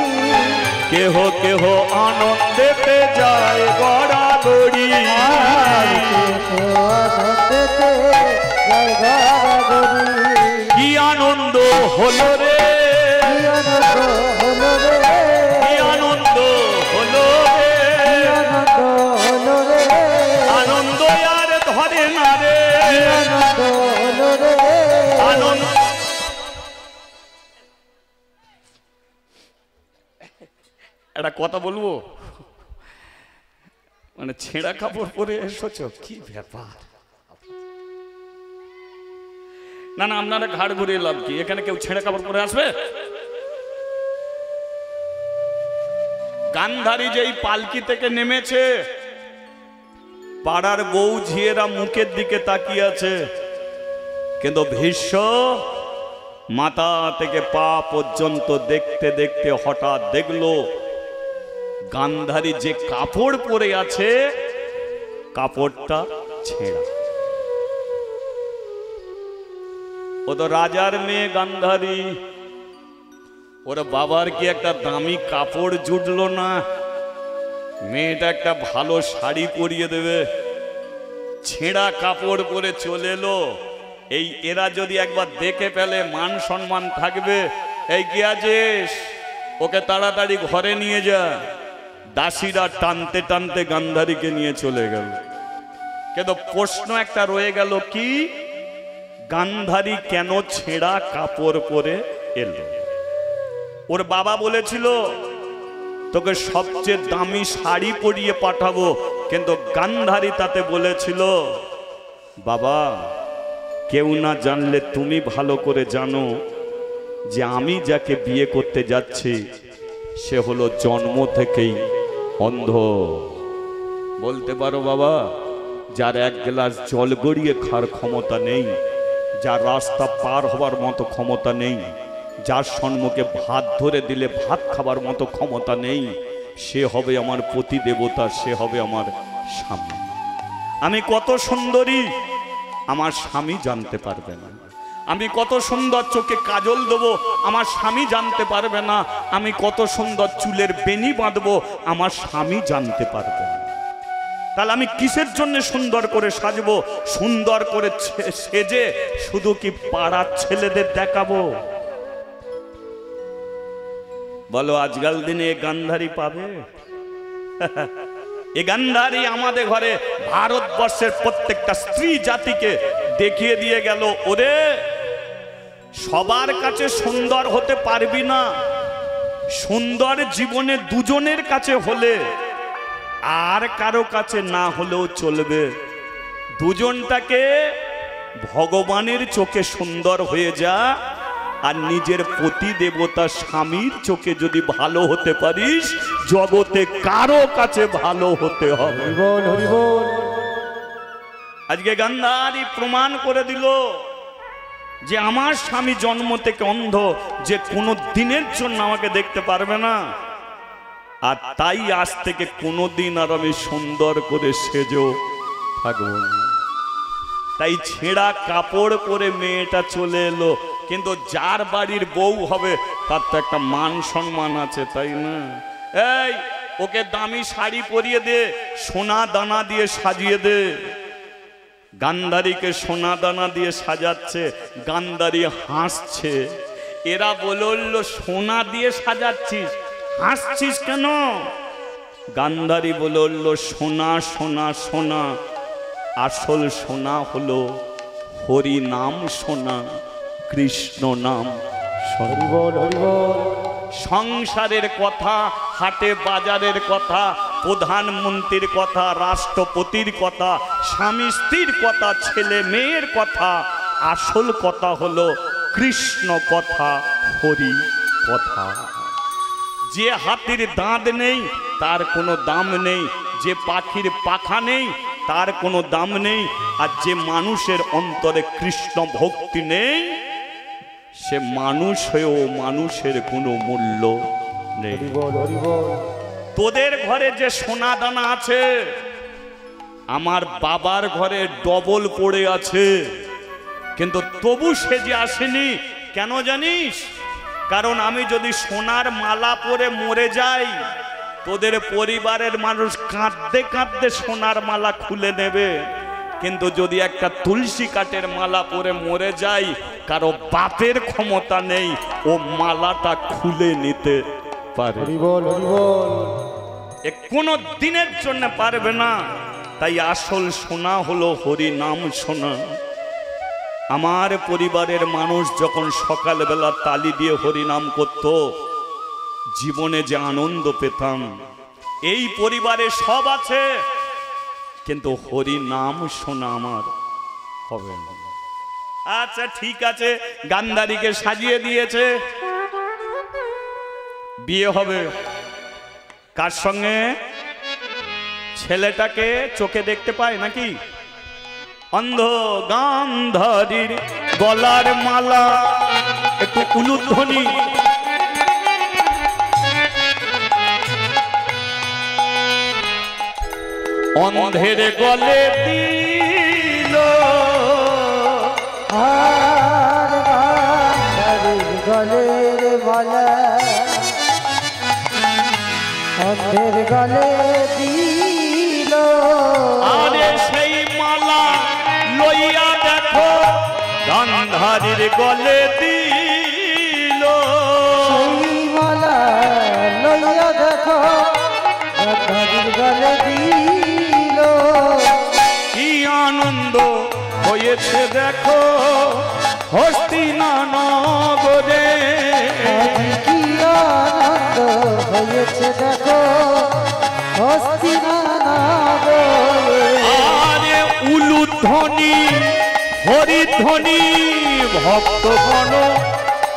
A: কেহ কেহ আনন্দেতে যায় গড়াগড়ি, কি আনন্দ হলো রে, কি আনন্দ হলো রে, আনন্দ আর ধরে না রে, আনন্দ। একটা কথা বলবো, মানে ছেঁড়া কাপড় পরে এসেছ, কি ব্যাপার? না না, আপনারা ঘাড় ঘুরিয়ে লাভ কি? এখানে কেউ ছেঁড়া কাপড় পরে আসবে? গান্ধারী যেই পালকি থেকে নেমেছে, পাড়ার বউ ঝিয়েরা মুখের দিকে তাকিয়ে আছে, কিন্তু ভীষ্ম মাথা থেকে পা পর্যন্ত দেখতে দেখতে হঠাৎ দেখলো গান্ধারী যে কাপড় পরে আছে কাপড়টা ছেঁড়া। ও তো রাজার মেয়ে গান্ধারী, ওর বাবার কি একটা দামি কাপড় জুটলো না? মেয়েটা একটা ভালো শাড়ি পরিয়ে দেবে, ছেঁড়া কাপড় পরে চলে এলো। এই এরা যদি একবার দেখে ফেলে মান সম্মান থাকবে? এই কি আছিস, ওকে তাড়াতাড়ি ঘরে নিয়ে যা। দাসীরা টানতে টানতে গান্ধারীকে নিয়ে চলে গেল। কিন্তু প্রশ্ন একটা রয়ে গেল, কি গান্ধারী কেন ছেঁড়া কাপড় পরে এলো? ওর বাবা বলেছিল তোকে সবচেয়ে দামি শাড়ি পরিয়ে পাঠাবো, কিন্তু গান্ধারী তাতে বলেছিল বাবা কেউ না জানলে তুমি ভালো করে জানো যে আমি যাকে বিয়ে করতে যাচ্ছি সে হলো জন্ম থেকেই অন্ধ। বলতে পারো বাবা, যার এক গ্লাস জল গড়িয়ে খাওয়ার ক্ষমতা নেই, যার রাস্তা পার হবার মতো ক্ষমতা নেই, যার সম্মুখে ভাত ধরে দিলে ভাত খাবার মতো ক্ষমতা নেই, সে হবে আমার পতি দেবতা, সে হবে আমার স্বামী। আমি কত সুন্দরী আমার স্বামী জানতে পারবে না, আমি কত সুন্দর চোখে কাজল দেবো আমার স্বামী জানতে পারবে না, আমি কত সুন্দর চুলের বেনি বাঁধবো আমার স্বামী জানতে পারবে না। তাহলে আমি কিসের জন্য সুন্দর করে সাজবো? সুন্দর করে সেজে শুধু কি পাড়ার ছেলেদের দেখাবো? বলো আজকাল দিনে এ গান্ধারী পাবে? এ গান্ধারী আমাদের ঘরে ভারতবর্ষের প্রত্যেকটা স্ত্রী জাতিকে দেখিয়ে দিয়ে গেল, ওরে সবার কাছে সুন্দর হতে পারবি না, সুন্দর জীবনে দুজনের কাছে হলে, আর কারো কাছে না হলেও চলবে। দুজনটাকে ভগবানের চোখে সুন্দর হয়ে যা, আর নিজের পতি দেবতা স্বামীর চোখে যদি ভালো হতে পারিস, জগতে কারো কাছে ভালো হতে হবে। আজকে গান্ধারী প্রমাণ করে দিল যে আমার স্বামী জন্ম থেকে অন্ধ, যে কোনো দিনের জন্য আমাকে দেখতে পারবে না, আর তাই আজ থেকে কোনোদিন আর আমি সুন্দর করে সেজেও থাকবো না। তাই ছেঁড়া কাপড় পরে মেয়েটা চলে এলো, কিন্তু যার বাড়ির বউ হবে তার তো একটা মান সম্মান আছে, তাই না? এই ওকে দামি শাড়ি পরিয়ে দে, সোনা দানা দিয়ে সাজিয়ে দে। গান্ধারীকে সোনা দানা দিয়ে সাজাচ্ছে, গান্ধারী হাসছে। এরা বলল সোনা দিয়ে সাজাচ্ছিস, হাসছিস কেন? গান্ধারী বলল সোনা সোনা সোনা, আসল সোনা হলো হরি নাম সোনা, কৃষ্ণ নাম। সংসারের কথা, হাটে বাজারের কথা, প্রধানমন্ত্রীর কথা, রাষ্ট্রপতির কথা, স্বামী স্ত্রীর কথা, ছেলে মেয়ের কথা, আসল কথা হলো কৃষ্ণ কথা, হরি কথা। যে হাতির দাঁত নেই তার কোনো দাম নেই, যে পাখির পাখা নেই তার কোনো দাম নেই, আর যে মানুষের অন্তরে কৃষ্ণ ভক্তি নেই সে মানুষ হয়েও মানুষের কোনো মূল্য নেই। তোদের ঘরে যে সোনা দানা আছে আমার বাবার ঘরে ডবল পড়ে আছে, কিন্তু তবু সে যে আসেনি। কেন জানিস? কারণ আমি যদি সোনার মালা পরে মরে যাই, তোদের পরিবারের মানুষ কাঁদতে কাঁদতে সোনার মালা খুলে নেবে, কিন্তু যদি একটা তুলসী কাঠের মালা পরে মরে যাই, কারো বাপের ক্ষমতা নেই ও মালাটা খুলে নিতে পারে। এ কোনো দিনের জন্য পারবে না। তাই আসল সোনা হলো হরি নাম সোনা। আমার পরিবারের মানুষ যখন সকালবেলা তালি দিয়ে হরি নাম করত, জীবনে যে আনন্দ পেতাম। এই পরিবারে সব আছে, কিন্তু হরি নাম শোনা আমার হবে না। আচ্ছা ঠিক আছে, গান্ধারীকে সাজিয়ে দিয়েছে, বিয়ে হবে। কার সঙ্গে? ছেলেটাকে চোখে দেখতে পায় নাকি? অন্ধ গান্ধারীর গলার মালা, একটু উলুধ্বনি। অন্ধের গলে দিল
C: আর গান্ধারীর গলের মালা, অন্ধের গলে দিল।
A: আরে সেই মালা লইয়া দেখো গান্ধারীর গলে দিল।
C: সেই মালা লইয়া দেখো গান্ধারীর গলে দিল।
A: কি আনন্দ হয়েছে দেখো হস্তিনানগরে,
C: কি আনন্দ হয়েছে দেখো হস্তিনানগরে।
A: আরে উলুধ্বনি হরিধ্বনি ভক্তগণ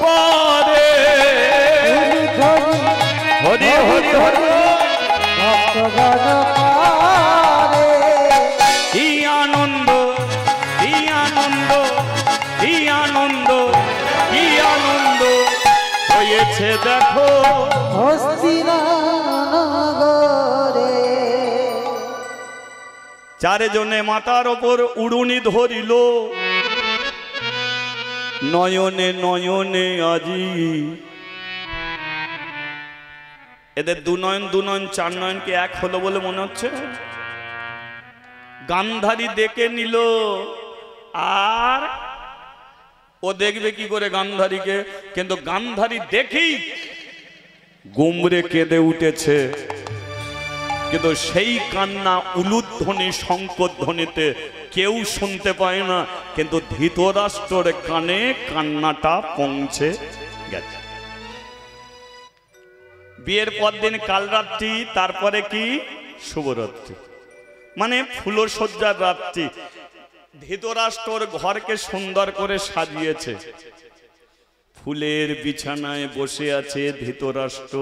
A: করে, হরি হরি হরি
C: ভক্তগণ করে।
A: কি আনন্দ, কি আনন্দ, কি আনন্দ, কি আনন্দ হয়েছে দেখো
C: হস্তিনানগরে।
A: চারজনে মাথার ওপর উড়ুনি ধরিল, নয়নে নয়নে আজি। এদের দু নয়ন চার নয়ন কি এক হলো বলে মনে হচ্ছে? গান্ধারী দেখে নিল, আর ও দেখবে কি করে গান্ধারীকে? কিন্তু গান্ধারী দেখেই গুমরে কেঁদে উঠেছে, কিন্তু সেই কান্না উলুধ্বনি শঙ্করধ্বনিতে কেউ শুনতে পায় না, কিন্তু ধৃতরাষ্ট্রের কানে কান্নাটা পৌঁছে গেছে। বিয়ের পর দিন কাল রাত্রি, তারপরে কি শুভরাত্রি, মানে ফুলসজ্জার রাত্রি। ধৃতরাষ্ট্র ঘরকে সুন্দর করে সাজিয়েছে, ফুলের বিছানায় বসে আছে ধৃতরাষ্ট্র।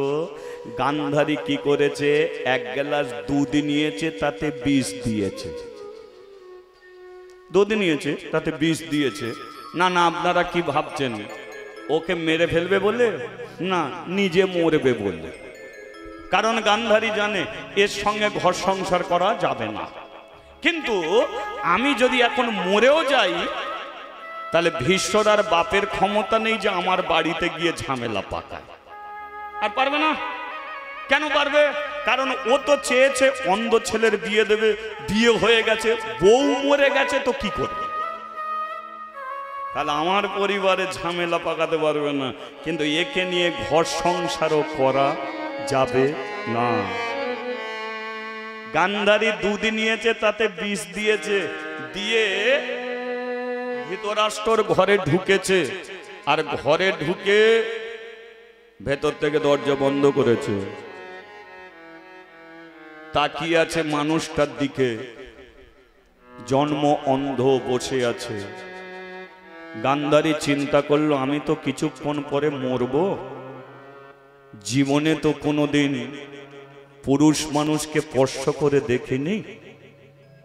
A: গান্ধারী কি করেছে? এক গ্লাস দুধ নিয়েছে, তাতে বিষ দিয়েছে। দুধ নিয়েছে, তাতে বিষ দিয়েছে। না না, আপনারা কি ভাবছেন ওকে মেরে ফেলবে বলে? না, নিজে মরবে বলে। কারণ গান্ধারী জানে এর সঙ্গে ঘর সংসার করা যাবে না। কিন্তু আমি যদি এখন মরেও যাই, তাহলে ভীষ্মর আর বাপের ক্ষমতা নেই যে আমার বাড়িতে গিয়ে ঝামেলা পাকায়। আর পারবে না। কেন পারবে? কারণ ও তো চেয়েছে অন্ধ ছেলের বিয়ে দেবে, বিয়ে হয়ে গেছে, বউ মরে গেছে, তো কি করবে? তাহলে আমার পরিবারে ঝামেলা পাকাতে পারবে না। কিন্তু একে নিয়ে ঘর সংসারও করা যাবে না। গান্ধারী দুধ নিয়েছে, তাতে বিষ দিয়েছে, দিয়ে ধৃতরাষ্ট্র ঘরে ঢুকেছে, আর ঘরে ঢুকে ভেতর থেকে দরজা বন্ধ করেছে, তাকিয়ে আছে মানুষটার দিকে। জন্ম অন্ধ বসে আছে। গান্ধারী চিন্তা করলো, আমি তো কিছুক্ষণ পরে মরব, জীবনে তো কোনোদিন পুরুষ মানুষকে স্পর্শ করে দেখিনি,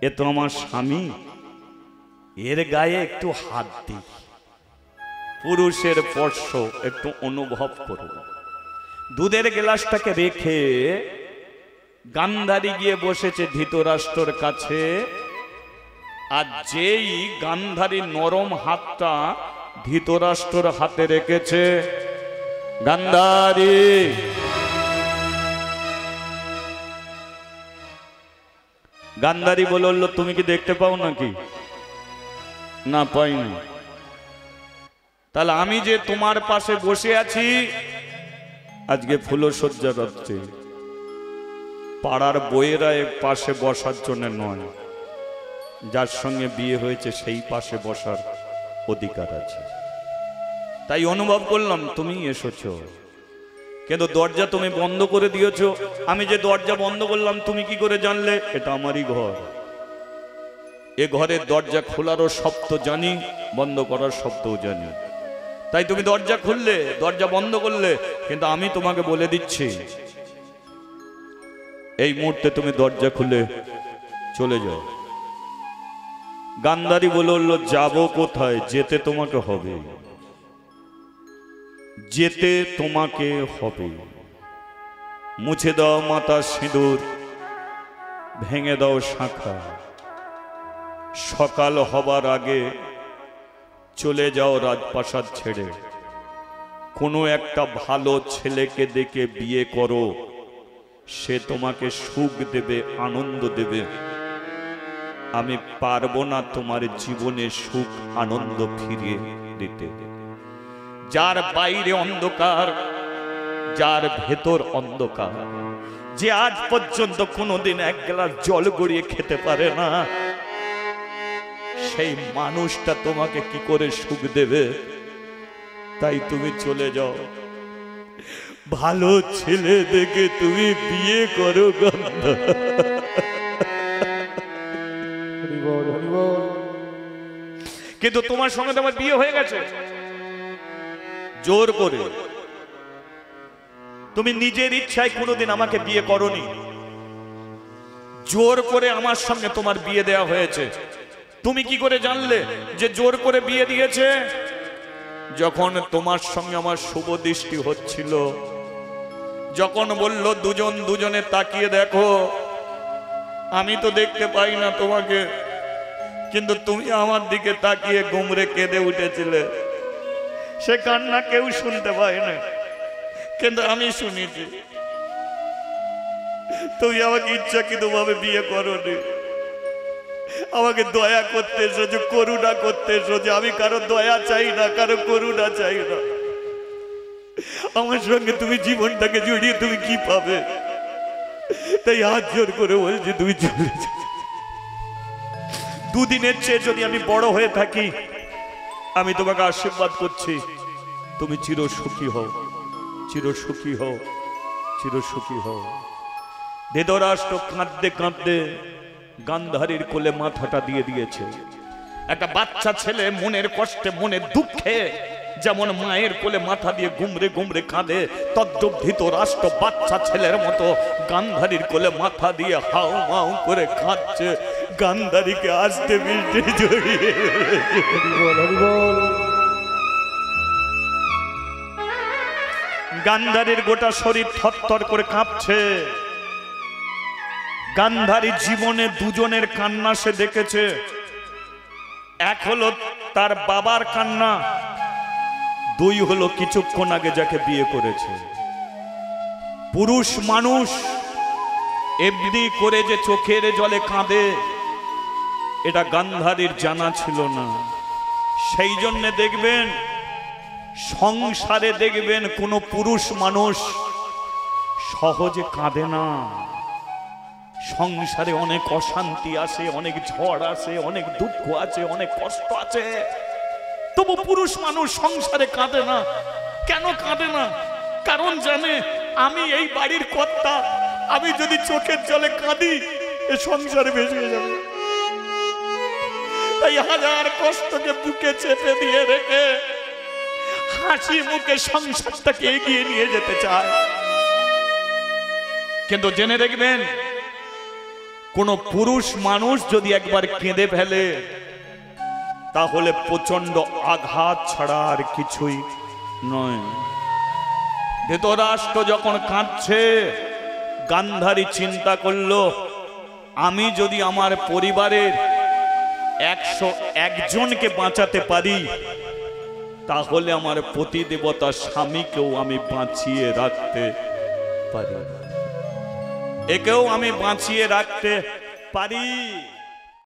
A: এ তো আমার স্বামী, এর গায়ে একটু হাত দিই, পুরুষের স্পর্শ একটু অনুভব করব। দুধের গ্লাসটাকে রেখে গান্ধারী গিয়ে বসেছে ধৃতরাষ্ট্রর কাছে, আর যেই গান্ধারী নরম হাতটা ধৃতরাষ্ট্রর হাতে রেখেছে, গান্ধারী গান্ধারী বলল, তুমি কি দেখতে পাও নাকি? না, পাই না। তাহলে আমি যে তোমার পাশে বসে আছি আজকে ফুলশয্যা রাত্রে, পাড়ার বইয়েরা এর পাশে বসার জন্য নয়, যার সঙ্গে বিয়ে হয়েছে সেই পাশে বসার অধিকার আছে। তাই অনুভব করলাম তুমি এসেছো, কিন্তু দরজা তুমি বন্ধ করে দিয়েছো। আমি যে দরজা বন্ধ করলাম তুমি কি করে জানলে? এটা আমারই ঘর, এ ঘরের দরজা খোলারও শব্দ জানি, বন্ধ করার শব্দও জানি। তাই তুমি দরজা খুললে, দরজা বন্ধ করলে, কিন্তু আমি তোমাকে বলে দিচ্ছি এই মুহূর্তে তুমি দরজা খুলে চলে যাও। গান্ধারী বলল, যাব কোথায়? যেতে তোমাকে হবে, যেতে তোমাকে হবে। মুছে দাও মাথা সিঁদুর, ভেঙে দাও শাঁখা, সকাল হবার আগে চলে যাও রাজপ্রাসাদ ছেড়ে। কোনো একটা ভালো ছেলেকে দেখে বিয়ে করো, সে তোমাকে সুখ দেবে, আনন্দ দেবে। আমি পারবো না তোমার জীবনে সুখ আনন্দ ফিরিয়ে দিতে। যার বাইরে অন্ধকার, যার ভেতর অন্ধকার, যে আজ পর্যন্ত কোনোদিন এক গ্লাস জল গড়িয়ে খেতে পারে না, সেই মানুষটা তোমাকে কি করে সুখ দেবে? তাই তুমি চলে যাও, ভালো ছেলে দেখে তুমি বিয়ে করো। কিন্তু তোমার সঙ্গে তোমার বিয়ে হয়ে গেছে জোর করে। তুমি নিজের ইচ্ছায় কোনোদিন আমাকে বিয়ে করনি, জোর করে আমার সঙ্গে তোমার বিয়ে দেওয়া হয়েছে। তুমি কি করে জানলে যে জোর করে বিয়ে দিয়েছে? যখন তোমার সঙ্গে আমার শুভ দৃষ্টি হচ্ছিল, যখন বলল দুজন দুজনে তাকিয়ে দেখো, আমি তো দেখতে পাই না তোমাকে, কিন্তু তুমি আমার দিকে তাকিয়ে গুমরে কেঁদে উঠেছিলে। সে কান্না কেউ শুনতে পায় না, কিন্তু আমি শুনেছি। তুমি আমাকে ইচ্ছাকৃতভাবে বিয়ে করোনি, আমাকে দয়া করতে এসেছো, করুণা করতে এসেছো। আমি কারো দয়া চাই না, কারো করুণা চাই না। আমার সঙ্গে তুমি জীবনটাকে জড়িয়ে তুমি কি পাবে? তাই হাত জোর করে বলছি তুমি চলে যাও। দুদিনের চেয়ে যদি আমি বড় হয়ে থাকি, আমি তোমাকে আশীর্বাদ করছি, তুমি চির সুখী হও, চির সুখী হও, চির সুখী হও। ধৃতরাষ্ট্র কাঁদতে কাঁদতে গান্ধারীর কোলে মাথাটা দিয়ে দিয়েছে। একটা বাচ্চা ছেলে মনের কষ্টে, মনের দুঃখে যেমন মায়ের কোলে মাথা দিয়ে গুমরে গুমরে কাঁদে, তদ্রূপ ধৃতরাষ্ট্র বাচ্চা ছেলের মতো গান্ধারীর কোলে মাথা দিয়ে হাউ মাউ করে কাঁদছে। গান্ধারীকে আস্তে মিষ্টি জড়িয়ে গান্ধারীর গোটা শরীর থরথর করে কাঁপছে। গান্ধারীর জীবনে দুজনের কান্না সে দেখেছে। এক হলো তার বাবার কান্না, দুই হলো কিছুক্ষণ আগে যাকে বিয়ে করেছে। পুরুষ মানুষ এমনি করে যে চোখের জলে কাঁদে, এটা গান্ধারীর জানা ছিল না। সেই জন্য দেখবেন সংসারে দেখবেন কোনো পুরুষ মানুষ সহজে কাঁদে না। সংসারে অনেক অশান্তি আছে, অনেক ঝড় আছে, অনেক দুঃখ আছে, অনেক কষ্ট আছে, তবু পুরুষ মানুষ সংসারে কাঁদে না। কেন কাঁদে না? কারণ জানে আমি এই বাড়ির কর্তা, আমি যদি চোখের জলে কাঁদি এ সংসারে ভেসে যাবে। তাই হাজার কষ্টকে বুকে চেপে দিয়ে রেখে হাসি মুখে সংসারটাকে এগিয়ে নিয়ে যেতে চায়। কিন্তু জেনে দেখবেন কোন পুরুষ মানুষ যদি একবার কেঁদে ফেলে, তাহলে প্রচন্ড আঘাত ছাড়া আর কিছুই নয়। ধৃতরাষ্ট্র যখন কাঁদছে, গান্ধারী চিন্তা করলো, আমি যদি আমার পরিবারের 101 জনকে বাঁচাতে পারি, তাহলে আমার পতিদেবতা স্বামীকেও আমি বাঁচিয়ে রাখতে পারি, একেও আমি বাঁচিয়ে রাখতে পারি।